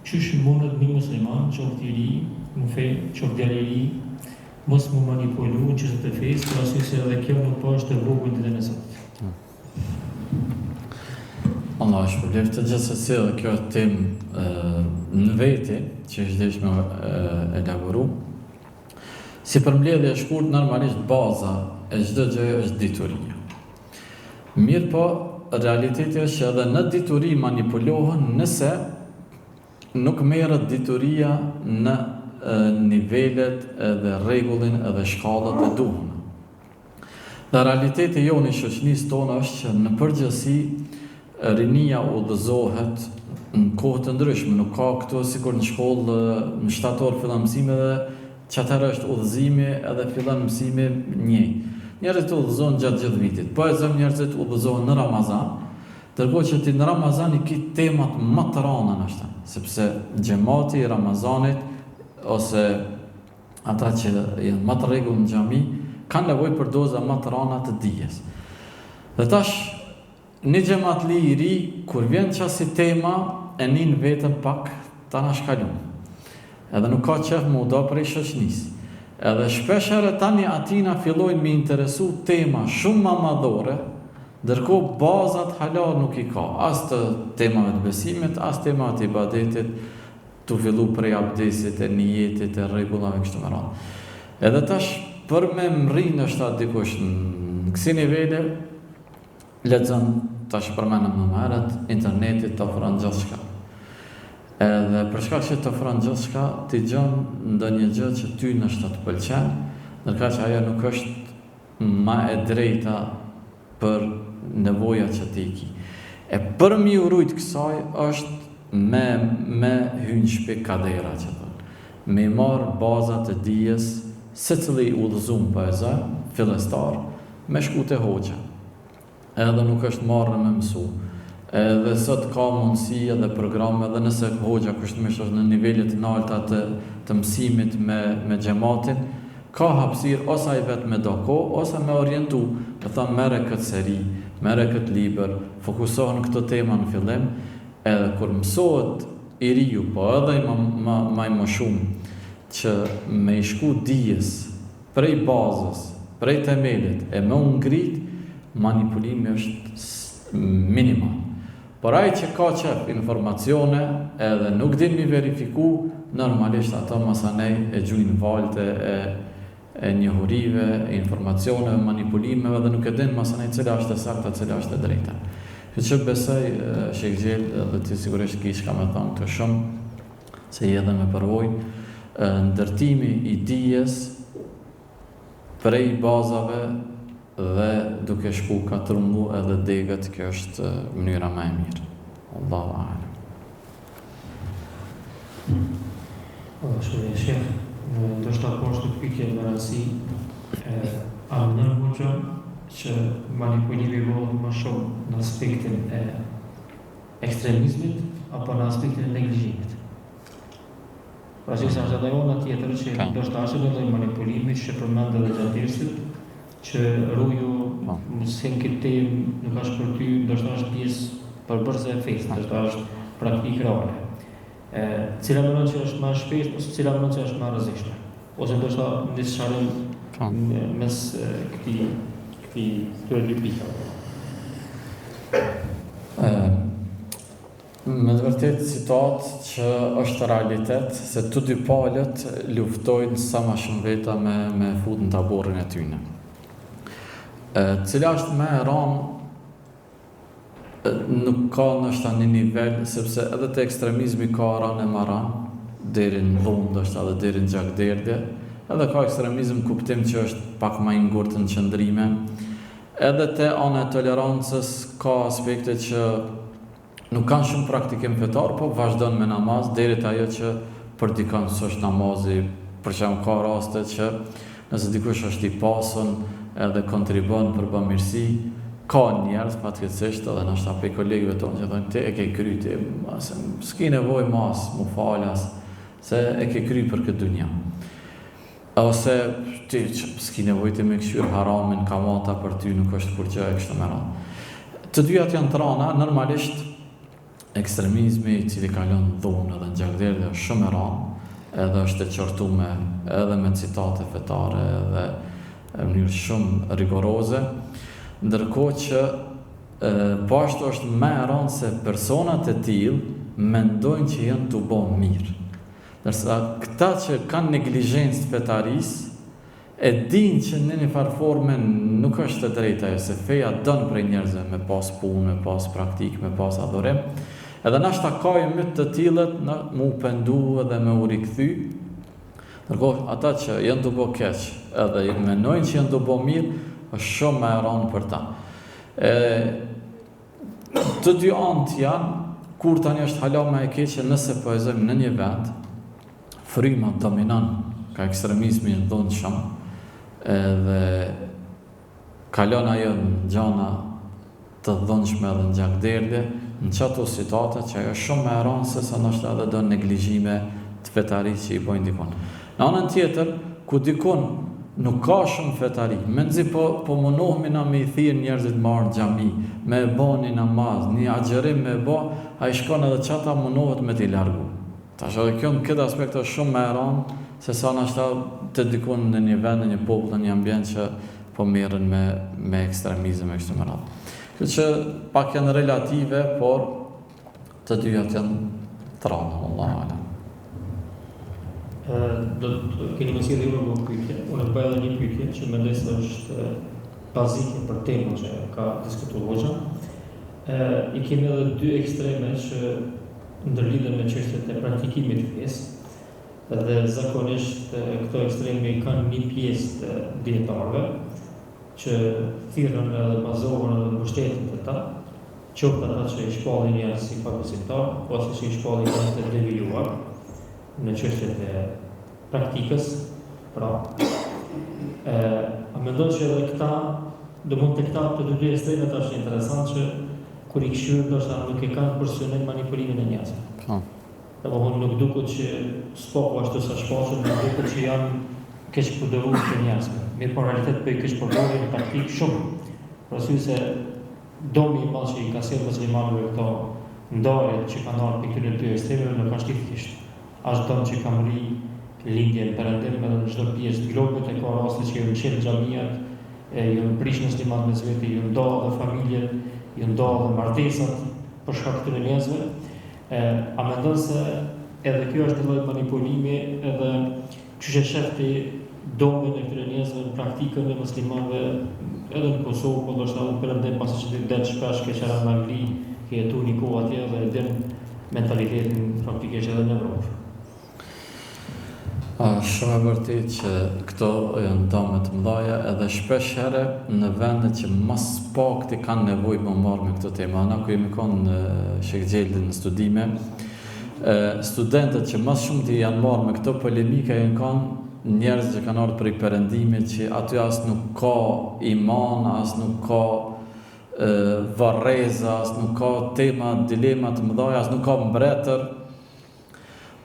Qysh mundet një musliman, qoftë i ri, në fe, qoftë djalë i ri, mos më manipulu në çështjet e fesë, për arsye se edhe kjo nuk po është e vogël ditën e sotme. Allah është përblef të gjithsesi dhe kjo temë në veti që është desh me elaboru. Si përmbledhje e shkurt, normalisht baza e çdo gjëje është dituria. Mirë po, realiteti është që edhe në dituri manipulohen nëse nuk merret dituria në nivelet dhe rregullin edhe shkallët e duhura. Dhe realiteti jonë i shoqënisë tonë është që në përgjithësi rinia udhëzohet në kohë të ndryshme, nuk ka këtu sikur në shkollë në shtator fillon mësimi dhe çfarë është udhëzimi edhe fillon mësimi njëjtë. Njerëzit udhëzohen gjatë gjithë vitit, po e zëm njerëzit udhëzohen në Ramazan, tërkohë që ti në Ramazan i ki temat më të rana nështë, sepse xhamati i Ramazanit ose ata që janë më të rregull në xhami kanë nevojë për doza më të rana të dijes. Dhe tash një xhamatli i ri kur vjen çasi tema e nin vetëm pak ta na shkalon. Edhe nuk ka qef më udo prej shoqënisë. Edhe shpesh herë tani atina fillojnë me interesu tema shumë më madhore, ndërkohë bazat hala nuk i ka, as të temave të besimit, as temave të ibadetit, të fillu prej abdesit, e nijetit, e rregullave kështu me radhë. Edhe tash për me mri në shtat dikush në kësi nivele, lexon tash përmenëm më herët, internetit të ofron gjithçka. Edhe për shkak që të ofron gjithçka, ti gjon ndonjë gjë që ty nështë të pëlqen, ndërka që ajo nuk është ma e drejta për nevoja që ti ki. E për mi urujt kësaj është me hynë shpi kadera që thënë. Me marë bazat e dijes, se cili udhëzum për e zë, fillestar, me shku të hoqja. Edhe nuk është marrë me mësu. Edhe sot ka mundësi edhe programe, edhe nëse hoqja kushtimisht është në nivellet nalta të mësimit me gjematin, ka hapësir ose ai vetë me doko, ose me orientu, të thëmë mere këtë seri, mere këtë liber, fokusohen këtë tema në fillim, edhe kur mësohet i riu, po edhe më shumë, që me i shku dijes prej bazës, prej temelit, e me unë ngrit, manipulimi është minimal. Por ai që ka qep informacione edhe nuk din mi verifiku, normalisht ato masanej e gjujnë valte e njohurive, e informacioneve, manipulimeve dhe nuk e din masanej cila është e sakta, cila është e drejta. Që besoj, Shekh Gjell, dhe ti sigurisht kish ka me thonë të shumë, se i edhe me përvoj, ndërtimi i dijes prej bazave dhe duke shku ka trumbu edhe degët, kjo është mënyra më e mirë. Allahu a'lam. Shumë e shef, ndoshta po është të pyetje me rëndësi, a në hoxha që manipulimi vëllë më shumë në aspektin e ekstremizmit apo në aspektin e neglizhimit? Pra që sa është edhe ona tjetër që ndoshta është edhe manipulimit që përmend edhe gjatirësit, që rruju mësim këtë temë nuk është për ty, ndoshta është pjesë përbërëse e fesë, ndoshta është praktikë reale. Cila mënon që është më shpejt, ose cila mënon që është më rrezikshme? Ose ndoshta në sharim mes këtyre dy pikave. Me të vërtet situatë që është realitet, se të dy palët luftojnë sa ma shumë veta me fut në taborin e tyne. Cila është me e ranë, nuk ka nështë një nivel, sepse edhe të ekstremizmi ka ranë e maran, deri në dhundë është edhe deri në gjakderdje, edhe ka ekstremizm kuptim që është pak ma i ngurtë në qëndrime, edhe te anë e tolerancës ka aspekte që nuk kanë shumë praktikim fetar, po vazhdon me namaz, deri të ajo që për dikon së është namazi, për që ka raste që nëse dikush është i pasun edhe kontribon për bëmirësi, ka njerëz fatkeqësisht edhe nështë apë i kolegëve tonë që thonë, te e ke kry, te s'ki nevoj mas, mu falas, se e ke kry për këtë dunja. Ose ti s'ki nevoj të me këshyr haramin, kamata për ty nuk është kur që e kështë me ranë. Të dyjat janë të rana, normalisht ekstremizmi i cili kalon dhunë edhe në gjakderdje është shumë e ranë, edhe është e qortume edhe me citate fetare edhe në mënyrë shumë rigoroze, ndërkohë që pashtu është më e ranë se personat e tillë mendojnë që janë të bo mirë. Ndërsa këta që kanë neglizhencë fetarisë e dinë që në një farë forme nuk është e drejta, se feja dënë prej njerëzve me pas punë, me pas praktikë, me pas adhurim. Edhe nashta ka i mytë të tillët mu pendu edhe me u rikthy. Ndërkohë ata që janë të bo keq edhe menojnë që janë të bo mirë, është shumë më e ranë për ta. Të dy anët janë, kur tani është hala më e keqe nëse po e zojmë në një vend, fryma dominon ka ekstremizmi në dhënë shumë, edhe kalon ajo në gjana të dhënshme edhe në gjakderdje, në qato situata që ajo shumë me ranë se sa nështë edhe do neglizhime të fetarisë që i bojnë dikon. Në anën tjetër, ku dikon nuk ka shumë fetari, me nëzi po munohemi na me i thirë njerëzit marë xhami, me e bo një namaz, një agjerim me e bo, a i shkon edhe qata munohet me t'i largu. Ta shë dhe kjo në këtë aspekt është shumë me ranë, se sa nështë të dikon në një vend, në një popull, në një ambient që po merren me ekstremizëm e kështu me radhë. Këtë që pak janë relative, por të dyjat janë të rana, Allahu a'lam. Do të keni mësirë dhe unë pyetje, unë të bëjë edhe një pyetje që mendoj se është bazike për temën që ka diskutuar hoxha. I kemi edhe dy ekstreme që ndërlidhen me çështjet e praktikimit të fesë, dhe zakonisht këto ekstreme kanë një pjesë të dietarëve që thirrën edhe bazohen edhe mbështetjen të ta, qoftë ata që i shpallin njerëz si pabesimtar, ose që i shpallin njerëz të devijuar në çështjet e praktikës, pra a mendon që edhe këta, do mund të këta të dy ekstremet është interesant që kur i këshyrë ndoshta nuk e kanë për synim manipulimin e njerëzve. Domethënë nuk duket që s'po ashtu sa shpallën, nuk duket që janë keq përdoruar të njerëzve. Mirë, po realitet po i keq përdoruar në praktikë shumë. Për arsye se domi i madh që i ka sjellë muslimanëve këto ndarjet që kanë ardhur pikë në dy ekstremeve nuk është i thjeshtë. As don që ka mri lindje në perëndim edhe në çdo pjesë të globit e ka raste që janë qenë xhamiat, janë prish muslimanë me vetë, janë ndarë familjet, janë ndarë martesat për shkak të këtyre njerëzve. A mendon se edhe kjo është një lloj manipulimi edhe që shefti domin e këtyre njerëzve në praktikën e muslimanëve edhe në Kosovë, po ndoshta edhe perëndim pasi që del shpesh ke qenë në Angli, ke jetuar një kohë atje dhe e din mentalitetin praktikisht edhe në Evropë. Shumë e vërtet që këto janë dome të mëdha edhe shpesh herë në vende që mas pakti kanë nevojë më marrë me këto tema. Na ku jemi kanë në Sheikh Xheldi në studime, studentët që mas shumë të janë marrë me këto polemika janë kanë njerëz që kanë ardhur prej perëndimit që aty as nuk ka iman, as nuk ka varreza, as nuk ka tema, dilema të mëdha, as nuk ka mbretër.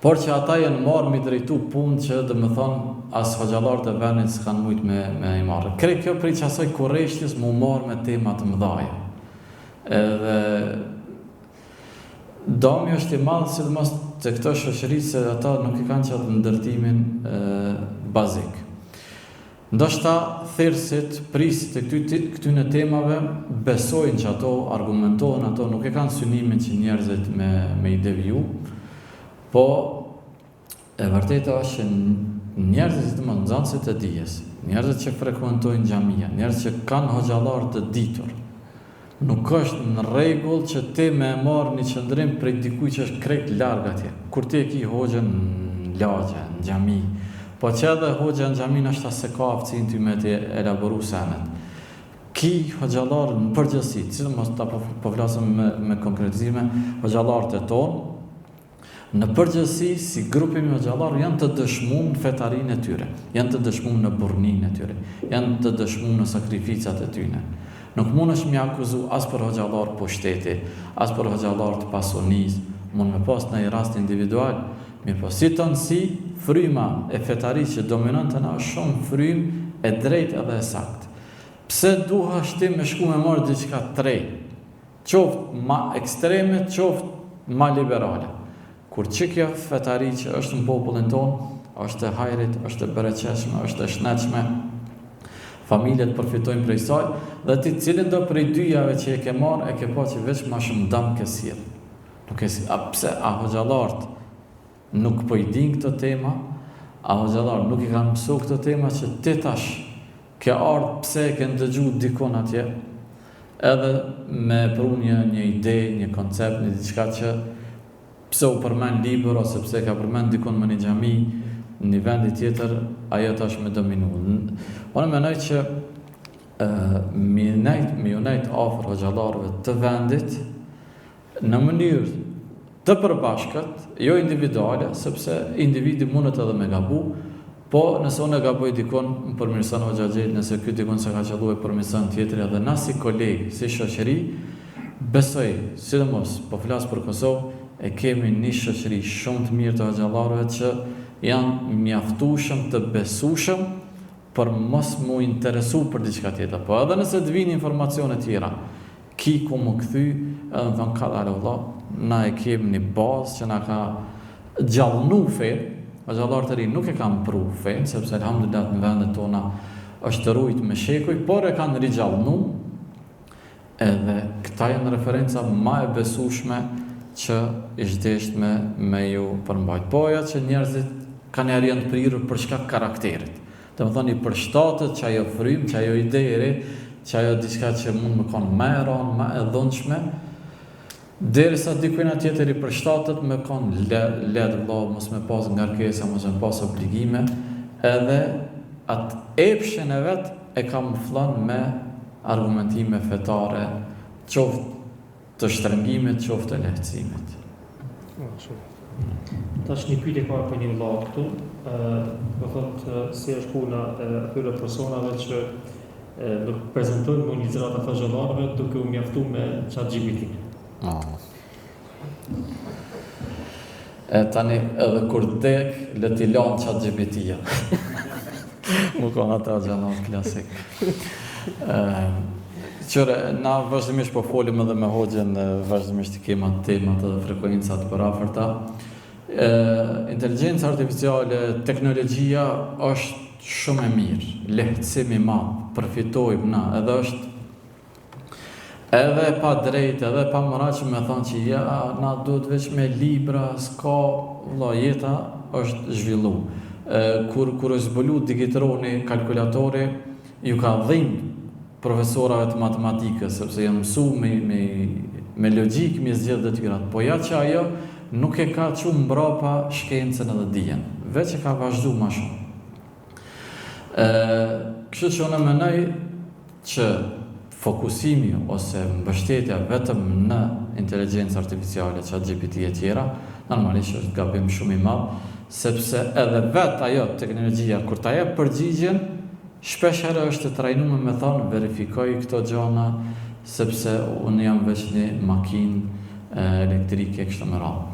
Por që ata janë marrë mi drejtu punë që dhe më thonë as hoxhallarët e vendit s'kanë mujt me i marrë. Krejt kjo prej që asoj Kurreshtjes mu marrë me temat të mëdhaja. Edhe dami është i madhë sidomos të këto shoqëri se ata nuk i kanë qatë ndërtimin bazik. Ndoshta thirrësit, prisit e këtyne temave besojnë që ato, argumentohen ato, nuk e kanë synimin që njerëzit me i deviju. Po, e vërteta është që njerëzit të më nxënësit e dijes, njerëzit që frekuentojnë xhamia, njerëzit që kanë hoxhallar të ditur, nuk është në rregull që ti me marrë një qëndrim prej dikujt që është krejt larg atje. Kur ti e ki hoxhën në lagje, në xhami, po që edhe hoxha në xhami është se ka aftësinë ty me të elaboru senet. Ki hoxhallar në përgjithësi, sidomos ta po flasim me konkretizime, hoxhallarët e tonë në përgjithësi, si grupi me hoxhallar janë të dëshmuar në fetarinë e tyre, janë të dëshmuar në burrninë e tyre, janë të dëshmuar në sakrificat e tyre. Nuk mund është me akuzu as për hoxhallar pushteti, as për hoxhallar të pasonisë, mund me pas në një rast individual, mirë po si të nësi, fryma e fetarisë që dominante na është shumë frymë e drejtë edhe e saktë. Pse duha shtim me shku me marrë diçka tre, qoftë ma ekstreme, qoftë ma liberale. Kur që kjo fetari që është në popullin tonë, është e hajrit, është e bereqeshme, është e shnetshme, familjet përfitojnë prej saj, dhe ti cilin do prej dyjave që e ke marrë, e ke pa që veç ma shumë dam ke sjell. Nuk e si, a pse, a hoxhallarët nuk po i din këto tema, a hoxhallarët nuk i kanë mësu këto tema që ti tash ke ardhë pse e ke ndëgju dikon atje, edhe me pru një ide, një koncept, një diçka që pse u përmen libër, ose pse ka përmen dikon më një xhami, një vendi tjetër, ajo tash me dominu. Unë menoj që mi unajt afër hoxhallarëve të vendit në mënyrë të përbashkët, jo individuale, sepse individi mundet edhe me gabu, po nëse unë e gaboj dikon, më përmirëson hoxha Xheldi, nëse ky dikon se ka qelluar përmirëson tjetër, edhe na si kolegë, si shoqëri, besoj, sidomos po flas për Kosovë, e kemi një shoqëri shumë të mirë të hoxhallarëve që janë mjaftueshëm të besueshëm për mos mu interesu për diçka tjetër. Po edhe nëse të vinë informacione tjera, ki ku më kthy, edhe më thonë Allah, na e kemi një bazë që na ka gjallënu fenë, hoxhallarët e rinj nuk e kanë pru fenë, sepse alhamdulillah në vendet tona është rujt me shekuj, por e kanë rigjallënu, edhe këta janë referenca ma e besueshme që ishdesht me ju përmbajt. Po ajo që njerëzit kanë arjen të prirur për shkak karakterit. Dhe më thoni për shtatët që ajo frym, që ajo ide e re, që ajo diçka që mund më konë ma e ranë, ma e dhënshme, derisa dikujna tjetër i për shtatët me konë ledë vëllo, mos me pas ngarkesa, mos me pas obligime, edhe atë epshen e vetë e kamuflon me argumentime fetare, qoftë të shtrëngimit, qoftë të lehtësimit. Tash një pyetje ka për një vëlla këtu, do thotë si është puna e atyre personave që nuk prezantojnë më një zërat të fazhëllarëve duke u mjaftuar me ChatGPT. Tani edhe kur dek, le t'i lanë ChatGPT-ja. Më konë ata gjallat klasik. Qëre, na vazhdimisht po folim edhe me hoxhen, vazhdimisht i kema temat edhe frekuencat për afërta. Inteligjenca artificiale, teknologjia është shumë e mirë, lehtësim i madh, përfitojmë na, edhe është edhe pa drejt, edhe pa moraqë me thonë që ja, na duhet veç me libra, s'ka, jeta është zhvillu. Kur është zbulu digitroni, kalkulatori, ju ka dhimbë profesorave të matematikës, sepse janë mësu me logjik, me zgjedhje të tyrat. Po ja që ajo nuk e ka qumë mbrapa shkencën edhe dijen, veç e ka vazhdu ma shumë. Kështu që unë menoj që fokusimi ose mbështetja vetëm në inteligjencë artificiale, ChatGPT e tjera, normalisht është gabim shumë i madh, sepse edhe vetë ajo teknologjia kur ta jep përgjigjen, shpesh herë është të trajnuar me thonë verifikoj këto gjëra sepse unë jam veç një makinë elektrike kështu me radhë.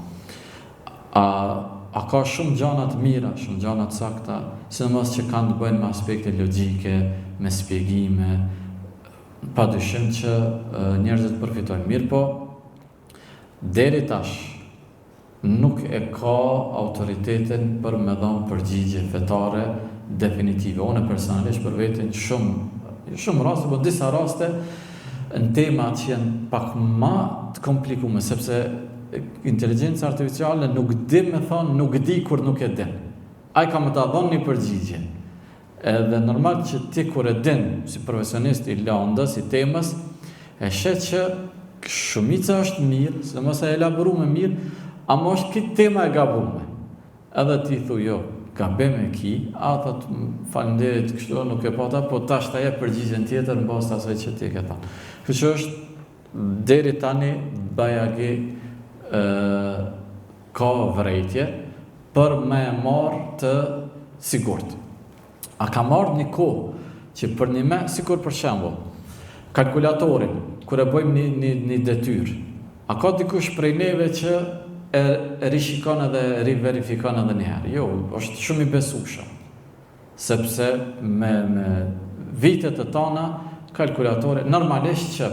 A ka shumë gjëra të mira, shumë gjëra të sakta, sidomos që kanë të bëjnë me aspekte logjike, me shpjegime, padyshim që njerëzit përfitojnë mirë, po deri tash nuk e ka autoritetin për me dhënë përgjigje fetare definitive. Unë personalisht për veten shumë raste, po disa raste në tema që janë pak më të komplikuara, sepse inteligjenca artificiale nuk di me thonë, nuk di kur nuk e din. Ai ka më ta dhënë një përgjigje. Edhe normal që ti kur e din, si profesionist i landës, i temës, e shet që shumica është mirë, se mos e elaboruar mirë, ama është këtë tema e gabuar. Edhe ti thu jo, gabim e ki, a thot faleminderit kështu nuk e pata, po tash ta jep përgjigjen tjetër në bazë të asaj që ti ke thënë. Kështu që është deri tani bajagi ka vërejtje për me marrë të sigurt. A ka marrë një kohë që për një me, sikur për shembull, kalkulatorin, kur e bëjmë një detyrë, a ka dikush prej neve që e rishikon edhe riverifikon edhe njëherë? Jo, është shumë i besueshëm. Sepse me vitet e tona, kalkulatori, normalisht që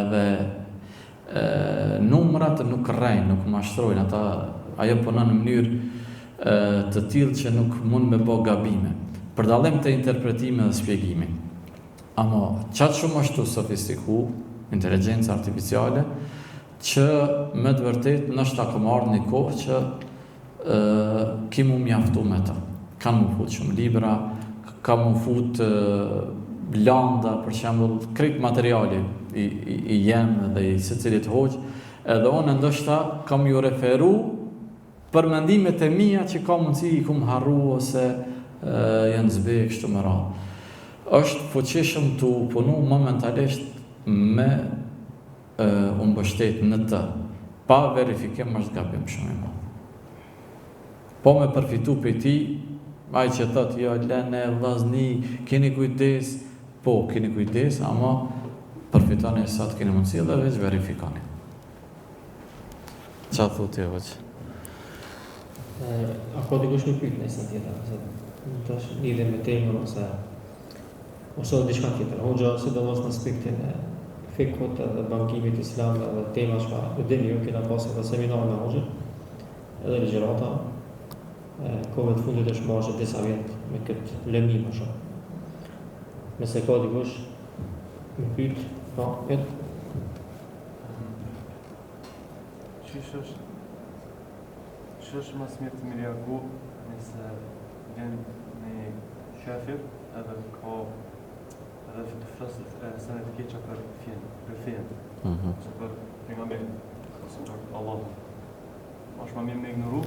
edhe numrat nuk rrejnë, nuk mashtrojnë, ajo punon në mënyrë të tillë që nuk mund me bë gabime, për dallim të interpretimi dhe shpjegimi. Ama qatë shumë është të sofistiku, inteligjenca artificiale, që me të vërtet nështë ka marrë një kohë që ki mu mjaftu me ta. Kanë mu fut shumë libra, ka mu fut landa, për shembull, krejt materiali i jemë dhe i secilit hoqë, edhe unë ndoshta kam ju referu për mendimet e mia që ka mundësi i kum harru ose janë zbe kështu me radhë. Është fuqishëm të punu momentalisht me mbështet në të, pa verifikim është gabim shumë i madh. Po me përfitu për ti, ai që thotë, jo, lene, vllazni, keni kujdes, po, keni kujdes, ama përfitoni sa të keni mundësi dhe veç verifikoni. Qa thotë e veç? A ka dikush një pyetje nëse tjetër, tash lidhe me temën ose diçka tjetër. Hoxha sidomos në aspektin e fikut dhe bankimit islam dhe tema që e dini ju kena pasur edhe seminar me hoxhën, edhe ligjërata, kohëve të fundit është marrë disa vjet me këtë lëmi më shumë. Nëse ka dikush më pyet, po, Që është mas mirë të më reagu nëse vjen një shefir edhe ka edhe të flasët se në të keqa për fenë, ose për pejgamberin, ose për Allah. Është më mirë me ignoru,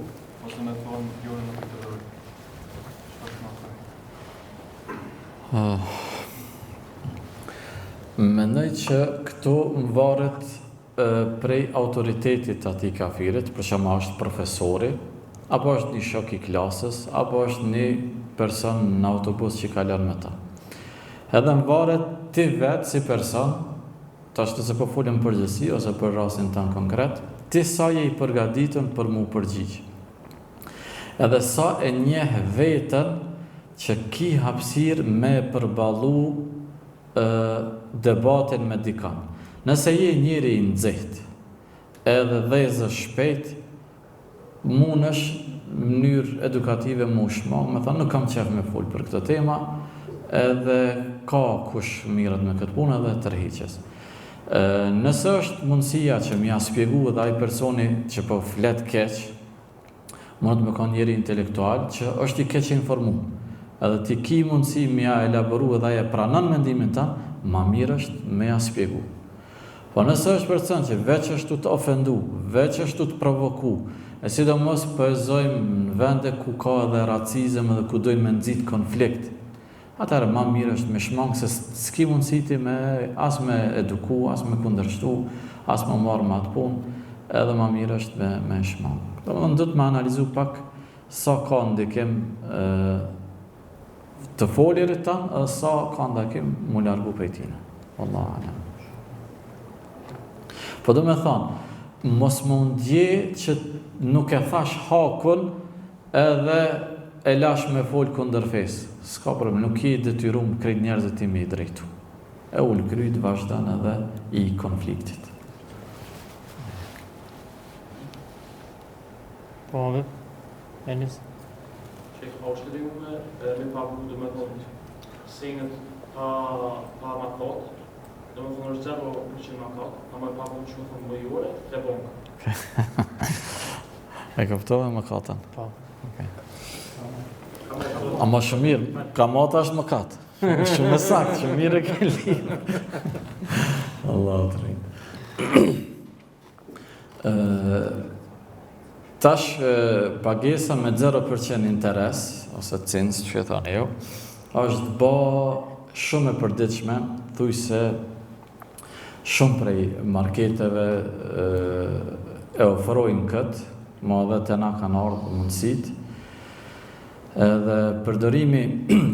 ose me thonë jore në këtë dërë. Që është më kërë? që këtu varet prej autoritetit atij kafirit, për shembull është profesori, apo është një shok i klasës, apo është një person në autobus që kalon me ta. Edhe varet ti vetë si person, tash nëse po folim përgjithësi ose për rastin tanë konkret, ti sa je i përgatitur për mu përgjigj. Edhe sa e njeh veten që ki hapësirë me përballu debatin me dikon. Nëse je njëri i nxehtë, edhe dhezë shpejt, mundesh në mënyrë edukative më shmang, me thënë nuk kam qef me fol për këtë tema, edhe ka kush mirët me këtë punë edhe tërhiqes. Nëse është mundësia që m'ja shpjegu edhe ai personi që po flet keq, mund të më ka njëri intelektual që është i keq informu, edhe ti ki mundësi m'ja elaboru edhe ai e pranon mendimin tanë, ma mirë është me ja shpjegu. Po nëse është person që veç është të ofendu, veç është të provoku, e sidomos përzojmë në vende ku ka edhe racizëm edhe ku dojnë me nxit konflikt, atëherë ma mirë është me shmang se s'ki mundësiti me as me eduku, as me kundërshtu, as me marrë me atë punë, edhe ma mirë është me shmang. Do të me analizu pak sa ka ndikim të foljerit tanë, edhe sa ka ndikim mu largu prej tine. Wallahu a'lam. Po do me thonë, mos më ndje që nuk e thash hakun edhe e lash me fol kundër fesë. S'ka problem, nuk i detyrum krejt njerëzit ti me i drejtu. E ullë kryt vazhdan edhe i konfliktit. Po, Enis? Shek, a është kërimu me pagu dhe me thonë sinët pa makat, dhe me thonë është 0% makat, a me pagu që me thonë mëjore, 3 bonkë. E këptove makatën? Po. A ma shumë mirë, kamata është mëkat. Shumë e saktë, shumë mirë e ke lidhë. Allah të rrinë. Tash pagesa me 0% interes, ose cins, që e thane jo, është ba shumë e përditshme, thuj se shumë prej marketeve e ofrojnë këtë, ma dhe të na kanë ardhur mundësit, edhe përdorimi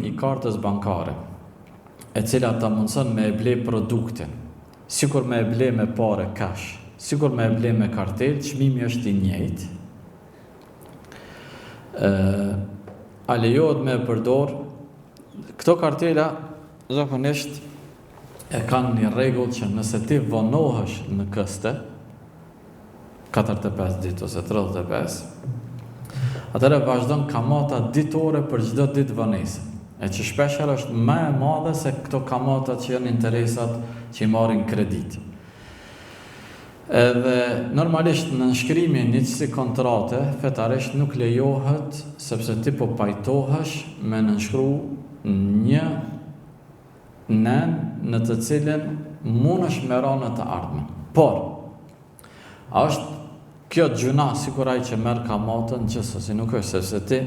i kartës bankare, e cila ta mundëson me e ble produktin, sikur me e ble me pare cash, sikur me e ble me kartel, çmimi është i njëjtë, a lejohet me përdor, këto kartela zakonisht e kanë një rregull që nëse ti vonohesh në këste, 45 ditë ose 35, atëre vazhdon kamata ditore për çdo ditë vonesë, e që shpeshherë është më e madhe se këto kamata që janë interesat që i marrin kredit. Edhe normalisht në nënshkrimin një qësi kontrate, fetarisht nuk lejohet, sepse ti po pajtohesh me nënshkru një nen në të cilin mund është me ra në të ardhmen. Por, a është kjo gjuna sikur ai që merr kamatën, gjithsesi nuk është, sepse ti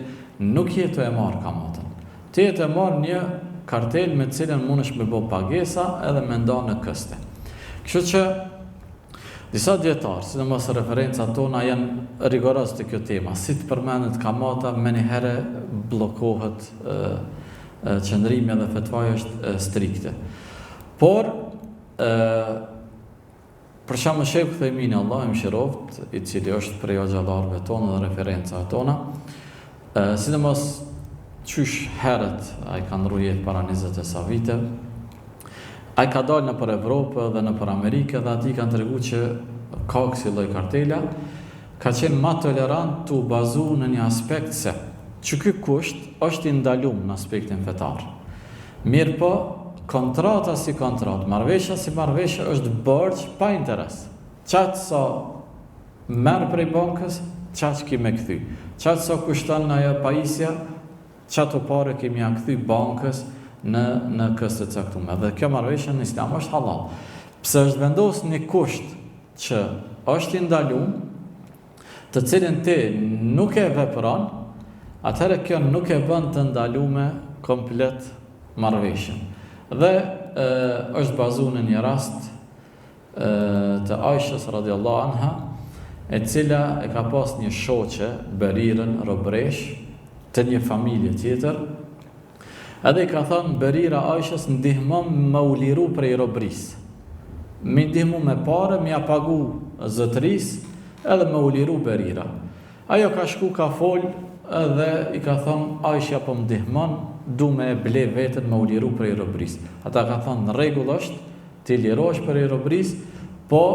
nuk je të e marr kamatën. Ti je të e marr një kartel me cilën mund është me bë pagesa edhe me nda në këste. Kështu që disa djetarë, sidomos referencat tona janë rigoroz të kjo tema, si të përmendet kamata, me një herë blokohet qëndrimi dhe fetvaja është strikte. Por, për shembull Sheikh Uthejmini, Allah i mëshiroft, i cili është prej xhallarëve tonë dhe referencat tona, sidomos qysh herët ai ka ndru jetë para 20 e sa vite, ai ka dalë në për Evropë dhe në për Amerikë dhe ati kanë tregu që ka kësi lloj kartela, ka qenë ma tolerant të bazu në një aspekt se që ky kusht është i ndalum në aspektin fetar. Mirë po, kontrata si kontratë, marrëveshja si marrëveshja është borxh pa interes. Qatë sa merr prej bankës, qatë ki me kthy. Qatë sa kushton ajo pajisja, qatë pare kemi ja kthy bankës në këstë të caktuar. Dhe kjo marrëveshje në Islam është halal. Pse është vendosur një kusht që është i ndaluar, të cilin ti nuk e vepron, atëherë kjo nuk e bën të ndaluar komplet marrëveshjen. Dhe është bazuar në një rast të Aishës radhiyallahu anha, e cila e ka pas një shoqe, Berirën robresh, të një familje tjetër, edhe i ka thënë Berira Aishës, ndihmon me u liru prej robrisë. Mi ndihmu me pare, mi a pagu zotërisë, edhe me u liru Berira. Ajo ka shku, ka fol, edhe i ka thonë, Aisha po më ndihmon, du me e ble vetën me u liru prej robrisë. Ata ka thonë, në rregull është, ti lirosh prej robrisë, po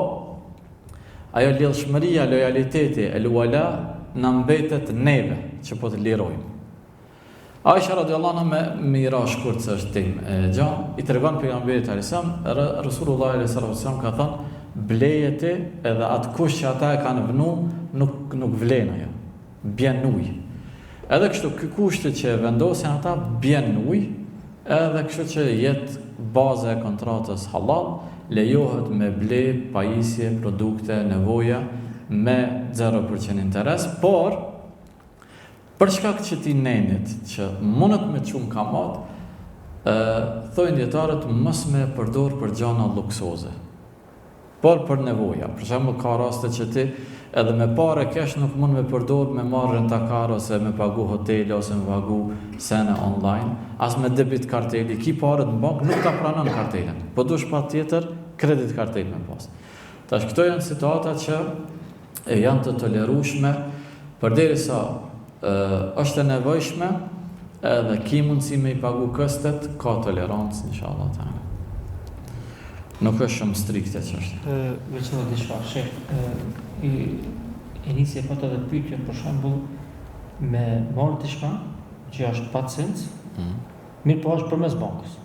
ajo lidhshmëria, lojaliteti, el-wala, në mbetet neve që po të lirojmë. Aisha radhiyallahu anha me i ra shkurt se është tim e gjanë, i tregon pejgamberit alayhissalam, Rasulullah alayhissalam ka thënë, blejeti edhe atë kush që ata e kanë vënu, nuk vlen ajo, bjen ujë. Edhe kështu ky kushte që vendosin ata bjen ujë, edhe kështu që jetë baza e kontratës halal, lejohet me ble pajisje, produkte, nevoja me 0% interes, por për shkak që ti nenit që mundet me qunë kamat, thojnë djetarët mos me përdor për gjana luksoze, por për nevoja. Për shembull ka raste që ti edhe me pare kesh nuk mund me përdor me marrë rentakar ose me pagu hotele ose me pagu sene online, as me debit karteli, ki parët në bank nuk ta pranon kartelen, po dush pa tjetër kredit kartel me pas. Tash këto janë situata që janë të tolerueshme, përderisa është e nevojshme edhe ki mundësi me i pagu këstet, ka tolerancë inshallah taala. Nuk është shumë strikte çështja. Veçëllë diçka, e nisi e pata dhe pyetje për shembull me marrë diçka që është pa cens, mirë po është përmes bankës.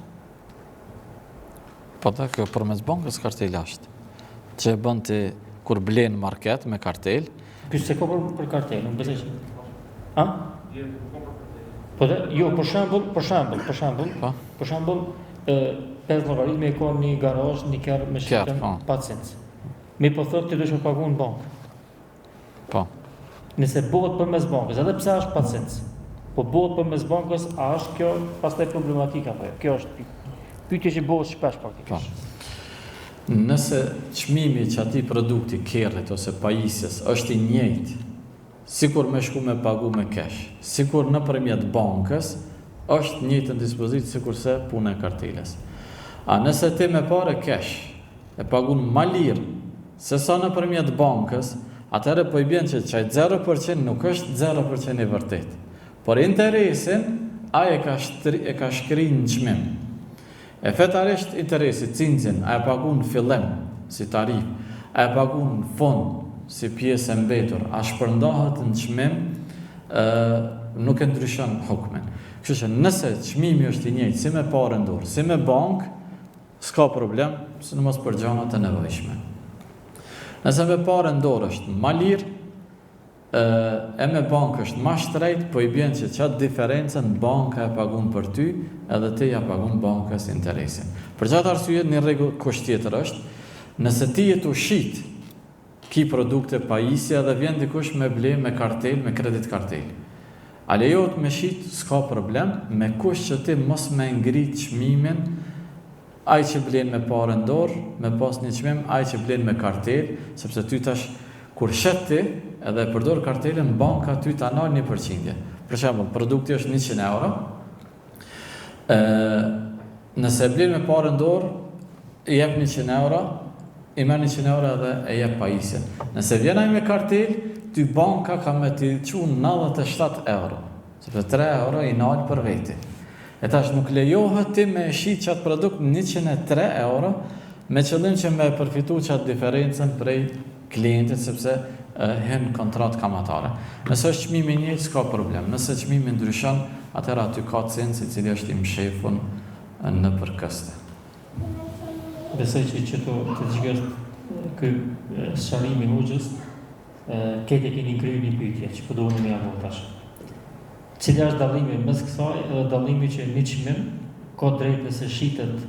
Po ta kjo përmes bankës kartel është. Që e bën ti kur blen market me kartel. Pyet se ka për kartel, nuk besoj. A? Po dhe, jo, për shembull, 5 llogaritme e ka një garazh, një kerr me shitën pa cens. Mi po thotë ti duhet të paguën në bankë. Po. Nëse bëhet përmes bankës, edhe pse është pa cens, po bëhet përmes bankës, a është kjo pastaj problematika apo jo? Kjo është pyetje që bëhet shpesh praktikisht. Nëse çmimi që atij produkti kerrit ose pajisjes është i njëjtë, sikur me shku me pagu me cash, sikur nëpërmjet bankës, është njëjtë në dispozitë sikurse puna e karteles. A nëse ti me pare cash e pagun ma lirë se sa nëpërmjet bankës, atëherë po i bjen që çaj 0% nuk është 0% i vërtet. Por interesin ai e ka shkri në çmim. E fetarisht interesi, cincin, a e pagun fillim si tarif, a e pagun fond si pjesë e mbetur, a shpërndahet në çmim, nuk e ndryshon hukmin. Kështu që nëse çmimi është i njëjtë si me parë në dorë, si me bankë, s'ka problem, sidomos për gjanat e nevojshme. Nëse me parë në dorë është ma lirë, e me bankë është ma shtrejt, po i bjen që qatë diferencën banka e pagun për ty, edhe ti ja pagun bankës interesin. Për qatë arsye një rregull kusht tjetër është, nëse ti je ushit ki produkte pajisje dhe vjen dikush me ble me kartel, me kredit kartel. A lejohet me shit, s'ka problem, me kush që ti mos me ngrit çmimin, ai që blen me parë në dorë, me pas një çmim, ai që blen me kartel, sepse ty tash kur shet ti edhe përdor kartelin, banka ty ta nal 1%. Për shembull, produkti është 100 euro. Nëse blen me parë në dorë, i jep 100 euro, i merr 100 euro edhe e jep pajisjen. Nëse vjen ai me kartel, ty banka ka me t'i qunë 97 euro, sepse 3 euro i nalë për veti. E tash nuk lejohet ti me shit qatë produkt 103 euro, me qëllim që me përfitu qatë diferencën prej klientit, sepse hen kontrat kamatare. Nëse është çmimi i njëjtë, s'ka problem. Nëse çmimi ndryshon, atëherë aty ka cens i cili është i mshefun në përkëste. Besoj që të gjithë ky sqarimi i hoxhës, këtë keni kryer një pyetje që po duhet më ia tash. Cili është dallimi mes kësaj edhe dallimi që një çmim ka drejt nëse shitet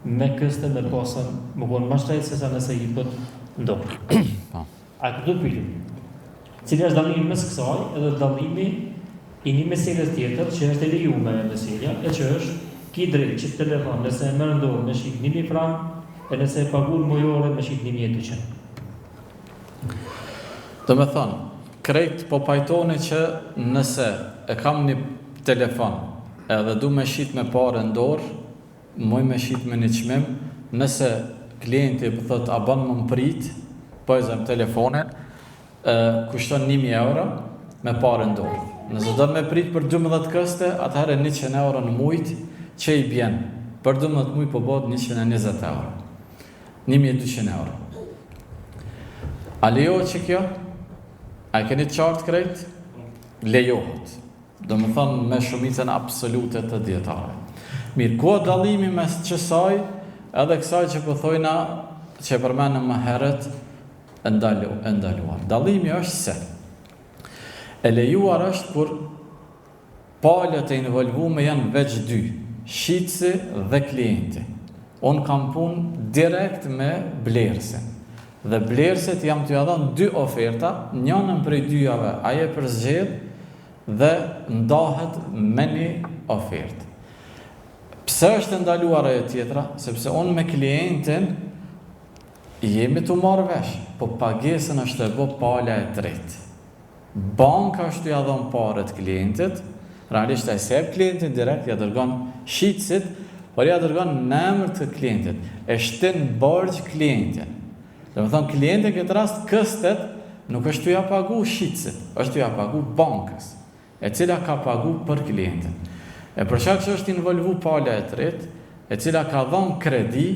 me këste me pasën, më vonë më shtrejt se sa nëse i bët ndorë. A këtu pyetëm. Cili është dallimi mes kësaj edhe dallimi i një meselës tjetër që është e lejuar me meselja, e që është ki drejt që telefon, nëse e merr dorë me shit 1.000 frank, e nëse e pagun mujore me shit 1.200. Do me thonë, krejt po pajtoni që nëse e kam një telefon edhe du me shit me pare në dorë, muj me shit me një qmim, nëse klienti për thot a ban më mprit, po e zem telefonin, kushton 1.000 euro me pare në dorë. Nëse do me prit për 12 këste, atëherë 100 euro në mujt që i bjen. Për 12 mujt po bod 120 euro. 1.200 euro. A lejohet që kjo? A keni qartë krejt? Lejohet. Do me thonë me shumicën absolute të djetare. Mirë, ku dallimi mes qësaj edhe kësaj që pëthojna që përmenëm më herët ndaluar. Dallimi është se e lejuar është kur palët e involvume janë veç dy, shitësi dhe klienti. Unë kam punë direkt me blerësin. Dhe blerësit jam të jadon 2 oferta, njënën prej 2-jave aje përzgjedh dhe ndahet me një ofertë. Pse është ndaluar ajo tjetra? Sepse unë me klientin jemi të marrë vesh, po pagesën është e bo pala e tretë. Banka është të jadon paret klientit, realisht e sep klientin direkt, ja dërgon shitësit, por ja dërgon në emër të klientit, e shtin borgj klientin. Dhe me thonë, klientin këtë rast këstet nuk është të ja pagu shitësit, është të ja pagu bankës, e cila ka pagu për klientin. E për shkak që është involvu pala e tretë, e cila ka dhënë kredi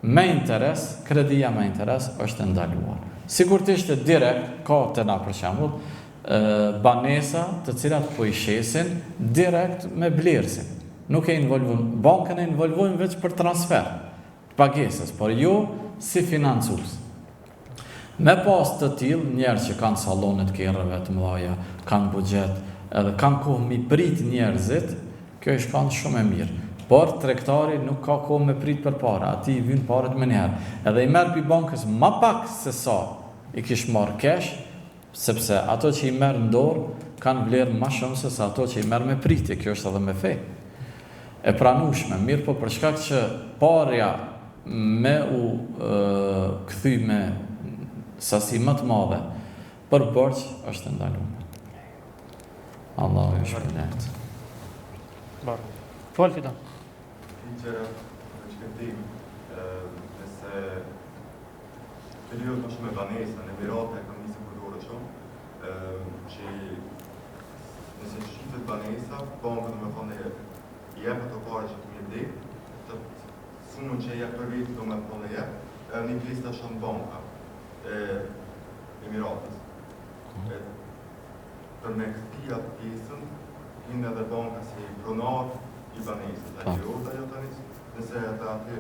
me interes, kredia me interes është ndaluar. Sikur të ishte direkt, ka të na për shembull, banesa të cilat po i shesin direkt me blerësin. Nuk e involvojnë, bankën e involvojnë veç për transfer, pagesës, por jo si financues. Me pas të tillë, njerëz që kanë sallonet kerrëve të mëdha, kanë buxhet, edhe kanë kohë mi prit njerëzit, kjo i shkon shumë e mirë. Por tregtari nuk ka kohë me prit për para, ati i vyn paret me njëherë. Edhe i merr pi bankës ma pak se sa i kish marr cash, sepse ato që i merr në dorë kanë vlerë ma shumë se sa ato që i merr me pritje, kjo është edhe me fe. E pranueshme, mirë po për shkak që parja me u kthy me sasi më të madhe për borxh është ndaluar. Allahu ju shpëlet. Barë. Fol fiton. Që në shkëndim, nëse të lidhët më shumë e banesa, në Emirate kam nisë përdore shumë, që nëse që shqitët banesa, bankë do me thonë i jepë të pare që të mirë dhe, të sumën që i jepë për vitë do me thonë i jepë, një lista shumë banka Emiratës. Për me këti atë pjesën, hinë edhe banka si pronar i banesës, a që orda jo të njësë, nëse ata atë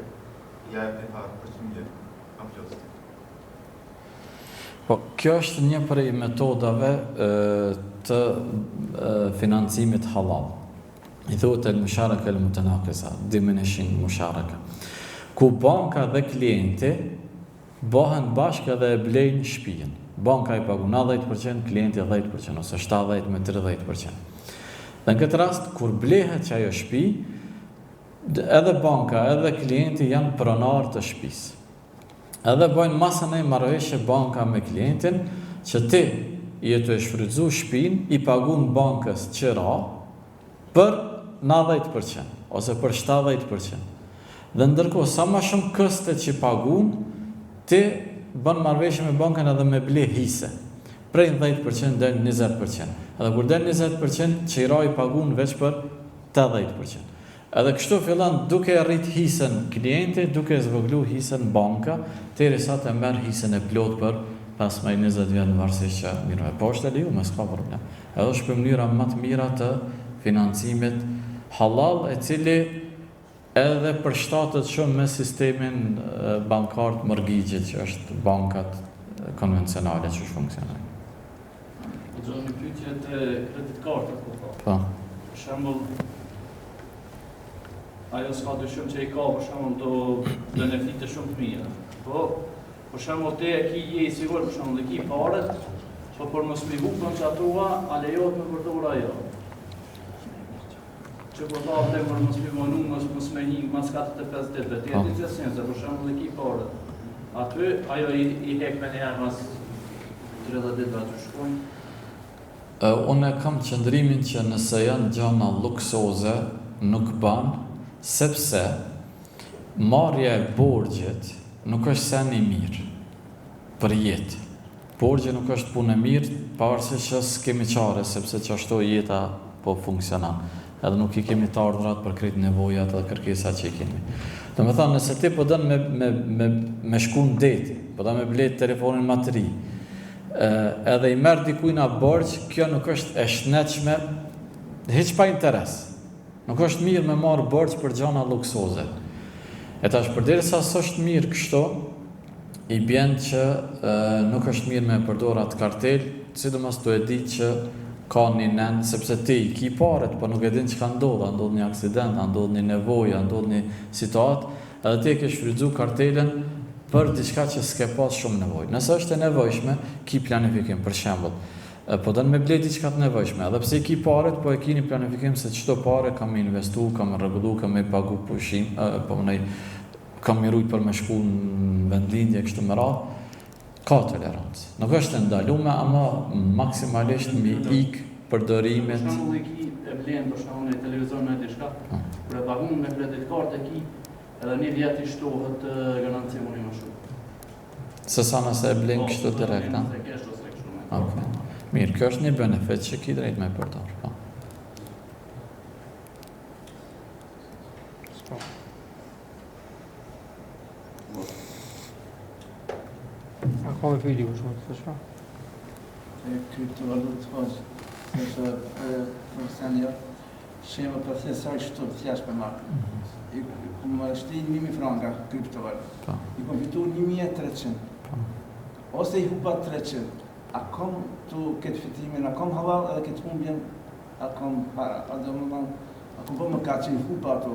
i ajep një farë për që mjetë, kam plosë. Po, kjo është një prej metodave të financimit halal. I thuhet el-musharaka el-mutanaqisa, diminishing musharaka. Ku banka dhe klienti bëhen bashkë edhe e blejnë shtëpinë. Banka i pagun 10%, klienti 10%, ose 70% me 30%. Dhe në këtë rast, kur blehet që ajo shtëpi, edhe banka, edhe klienti janë pronar të shtëpisë. Edhe bojnë masën e marrëveshje banka me klientin, që ti je të shfrytzu shtëpinë, i pagun bankës qëra për 90%, ose për 70%. Dhe ndërkohë, sa ma shumë këste që pagun, ti bën marrëveshje me bankën edhe me ble hise, prej 10% dhe 20%. Edhe kur dhe 20%, qira i pagun veç për 80%. Edhe kështu fillan duke rrit hisën klienti, duke zvoglu hisën banka, derisa të merr hisën e plot për pas më 20 vjet në varësisht që mirë. Po është e leju, më s'ka problem. Edhe është për mënyra më të mira të financimit halal, e cili edhe përshtatet shumë me sistemin bankar të mortgage-it, që është bankat konvencionale që funksionojnë. Do të thonë pyetje të kredit kartës po. Po. Për shembull, ajo s'ka dyshim që i ka për shembull do benefite shumë të mira. Po, për shembull ti e ki je i sigurt për shembull e ki paret, po për mos mi hupën që atua, a lejohet me përdor ajo? që po tha dhe për mos pivonu, mos me një mas 45 ditëve, të jetë të sense, për shembull ekipore. Aty ajo i hek me njëherë mas 30 ditëve aty shkojnë. Unë kam qëndrimin që nëse janë gjëna luksoze, nuk ban, sepse marrja e borxhit nuk është sen i mirë për jetë. Borxhi nuk është punë e mirë, pavarësisht që s'kemi çare, sepse çashtu jeta po funksionon. Edhe nuk i kemi të ardhurat për krejt nevojat dhe kërkesat që i kemi. Do me thënë, nëse ti po dën me shku në deti, po dën me blet telefonin më të ri, edhe i merr dikujna borxh, kjo nuk është e shnetshme, hiç pa interes. Nuk është mirë me marrë borxh për gjëna luksoze. E tash përderisa s'është mirë kështu, i bjen që nuk është mirë me përdor atë kartel, sidomos tu e di që ka një nen, sepse ti i ki paret, po nuk e din që ka ndodh një aksident, ndodh një nevojë, ndodh një situatë, edhe ti e ke shfrytzu kartelen për diçka që s'ke pas shumë nevojë. Nëse është e nevojshme, ki planifikim, për shembull. Po dën me blet diçka të nevojshme, edhe pse i ki paret, po e ki një planifikim se çdo pare kam me investu, kam me rregullu, kam me pagu pushim, kam me rujt për me shku në vendlindje kështu me radhë. Ka tolerancë. Nuk është e ndalume, ama maksimalisht mi ik përdorimet. Për shembull ki e blen për shembull në televizor me diçka, kur e pagun me kredit kartë ki, edhe një vjet i shtohet garancioni më shumë. Se sa nëse e blen kështu direkt, ha? Okay. Mirë, kjo është një benefit që ki drejt me përdor. Ka me pyetje për shumë, të shpa? Kryptovalutë hoqë, është profesional, shemë për thesaj shtu të flash për markë. I më shti 1.000 franka kryptovalutë. I kom fitu 1.300. Ose i hupa 300. A kom të këtë fitimin, a kom halal edhe këtë humbjen, a kom para. A kom po më ka që i hupa ato.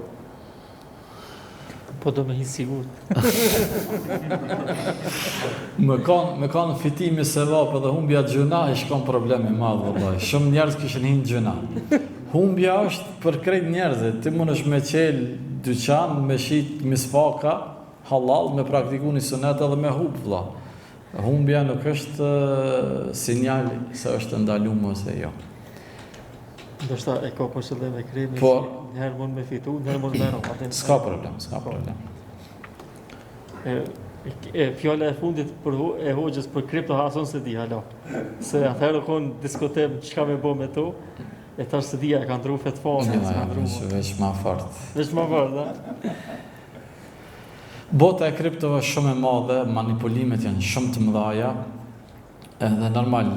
Po do me hinë sigur. Me kanë fitimi se vapë dhe humbja gjuna, i shkon problemi madhë, vëllaj. Shumë njerëz kishin hinë gjuna. Humbja është për krejt njerëzit. Ti mund është me qelë dyqan, me shit misfaka, halal, me praktiku një sunet edhe me hub, vëlla. Humbja nuk është sinjal se është ndaluar ose jo. Ndoshta e ka për qëllim e krimi, njëherë mund me fitu, njëherë mund me rrë. S'ka problem. Fjalla e fundit e hoqës për kripto hason se di, halo. Se atëherë konë diskutem çka me bo me to, e tash se dija e ka ndru fetfone. Veç ma fort. Veç ma fort, da? Bota e kriptove është shumë e madhe, manipulimet janë shumë të mëdhaja, edhe normal,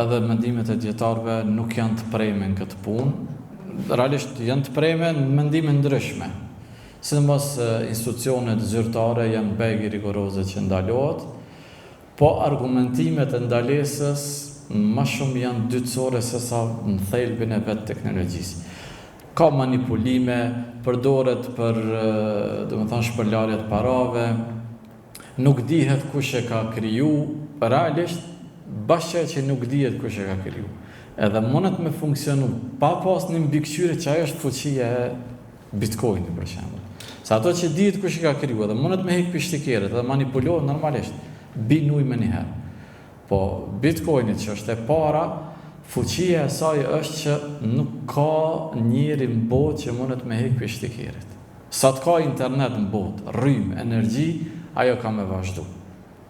edhe mendimet e dietarëve nuk janë të prejme në këtë punë. Realisht janë të prejme në mendime ndryshme. Sidomos institucionet zyrtare janë begi rigoroze që ndalohet, po argumentimet e ndalesës më shumë janë dytësore se sa në thelbin e vetë teknologjisë. Ka manipulime, përdoret për, shpërlarjet parave, nuk dihet kush e ka kriju, realisht, bashkë që nuk dihet kush e ka kriju. Edhe mundet me funksionu, pa pas një mbikëqyre që ajo është fuqia e Bitcoin, për shembull. Sa ato që dihet kush e ka kriju, edhe mundet me hek pishtikeret, edhe manipulohet normalisht, binuj me njëherë. Po, Bitcoinit që është e para, fuqia e saj është që nuk ka njeri në botë që mundet me hek pishtikeret. Sa të ka internet në botë, rrymë, energji, ajo ka me vazhdu.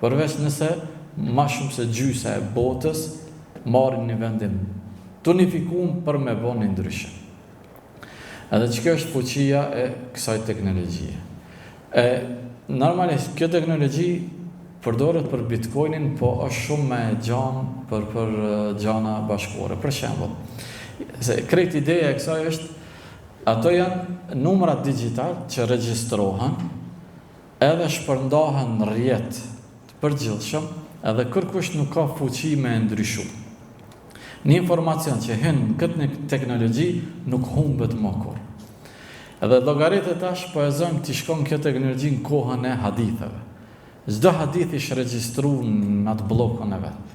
Përveç nëse, ma shumë se gjysa e botës, marrin një vendim të unifikum për me bëni ndryshim. Edhe që kjo është fuqia e kësaj teknologjie. Normalisht, kjo teknologji përdoret për Bitcoinin, po është shumë me gjanë për gjana bashkore. Për shembull, krejt ideja e kësaj është, ato janë numrat digital që regjistrohen, edhe shpërndahen në rrjet të përgjithshëm, edhe kërkush nuk ka fuqi me ndryshu. Një informacion që hyn në këtë teknologji nuk humbet më kur. Edhe llogaritë tash po e zojmë të shkon kjo teknologji në kohën e haditheve. Çdo hadith është regjistruar në atë bllokun e vet.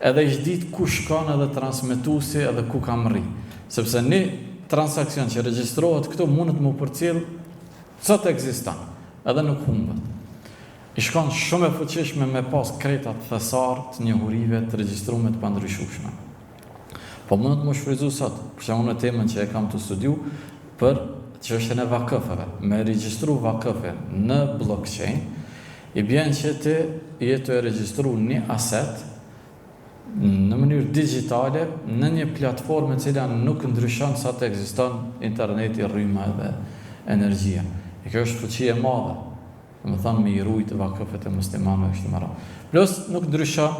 Edhe është ditë ku shkon edhe transmetuesi edhe ku ka mri. Sepse një transakcion që regjistrohet këtu mundet më përcjell çot ekziston, edhe nuk humbet. I shkon shumë e fuqishme me pas kretat thesar të njohurive të regjistruar të pandryshueshme. Po mundet më shfrytzu sot, për shembull në temën që e kam të studiu për çështjen e vakëfeve, me regjistru vakëfe në blockchain, i bjen që ti jetë e regjistru një aset në mënyrë digjitale në një platformë e cila nuk ndryshon sa të ekziston interneti, rryma dhe energjia. E kjo është fuqi e madhe, domethënë me i rujt vakëfet e muslimanëve kështu më radhë. Plus nuk ndryshon,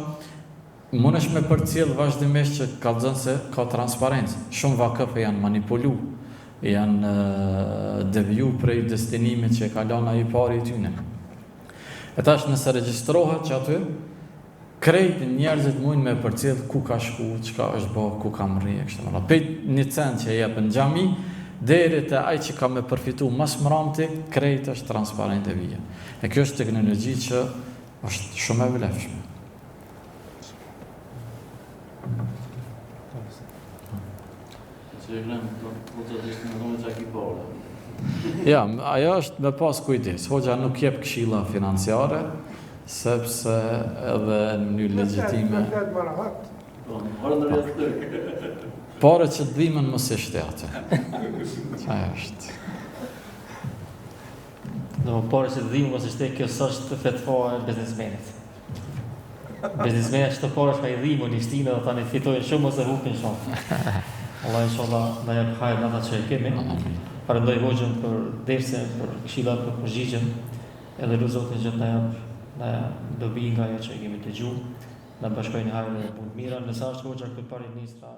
mundesh me përcjell vazhdimisht që kallëzon se ka transparencë. Shumë vakëfe janë manipulu, janë deviju prej destinimit që e ka lënë ai pari i tyne. E tash nëse regjistrohet që aty krejt njerëzit mund me përcjell ku ka shku, çka është bë, ku ka mrri kështu më radhë. Pe një cent që jep në xhami deri te ai që ka me përfitu mas mramti, krejt është transparent e vija. E kjo është teknologji që është shumë e vlefshme. Ja, ajo është me pas kujdes. Hoxha nuk jep këshilla financiare, sepse edhe në mënyrë legjitime. Pare që të dhimën mos e shtetë. Ajo është. Do pare që të dhimën mos e shtetë, kjo s'është fetva e biznesmenit. Biznesmenit që të pare që ka i dhimën i shtinë dhe ta një fitojnë shumë ose hupin shumë. Allah inshallah na jep hajër në ata që e kemi. Parëndoj Hoxhën për dersin, për këshillat, për përgjigjen, edhe lu Zotin që na dobi nga ajo që e kemi dëgjuar, na bashkojnë hajër dhe punë mira, nëse është Hoxha këtë pari ministra.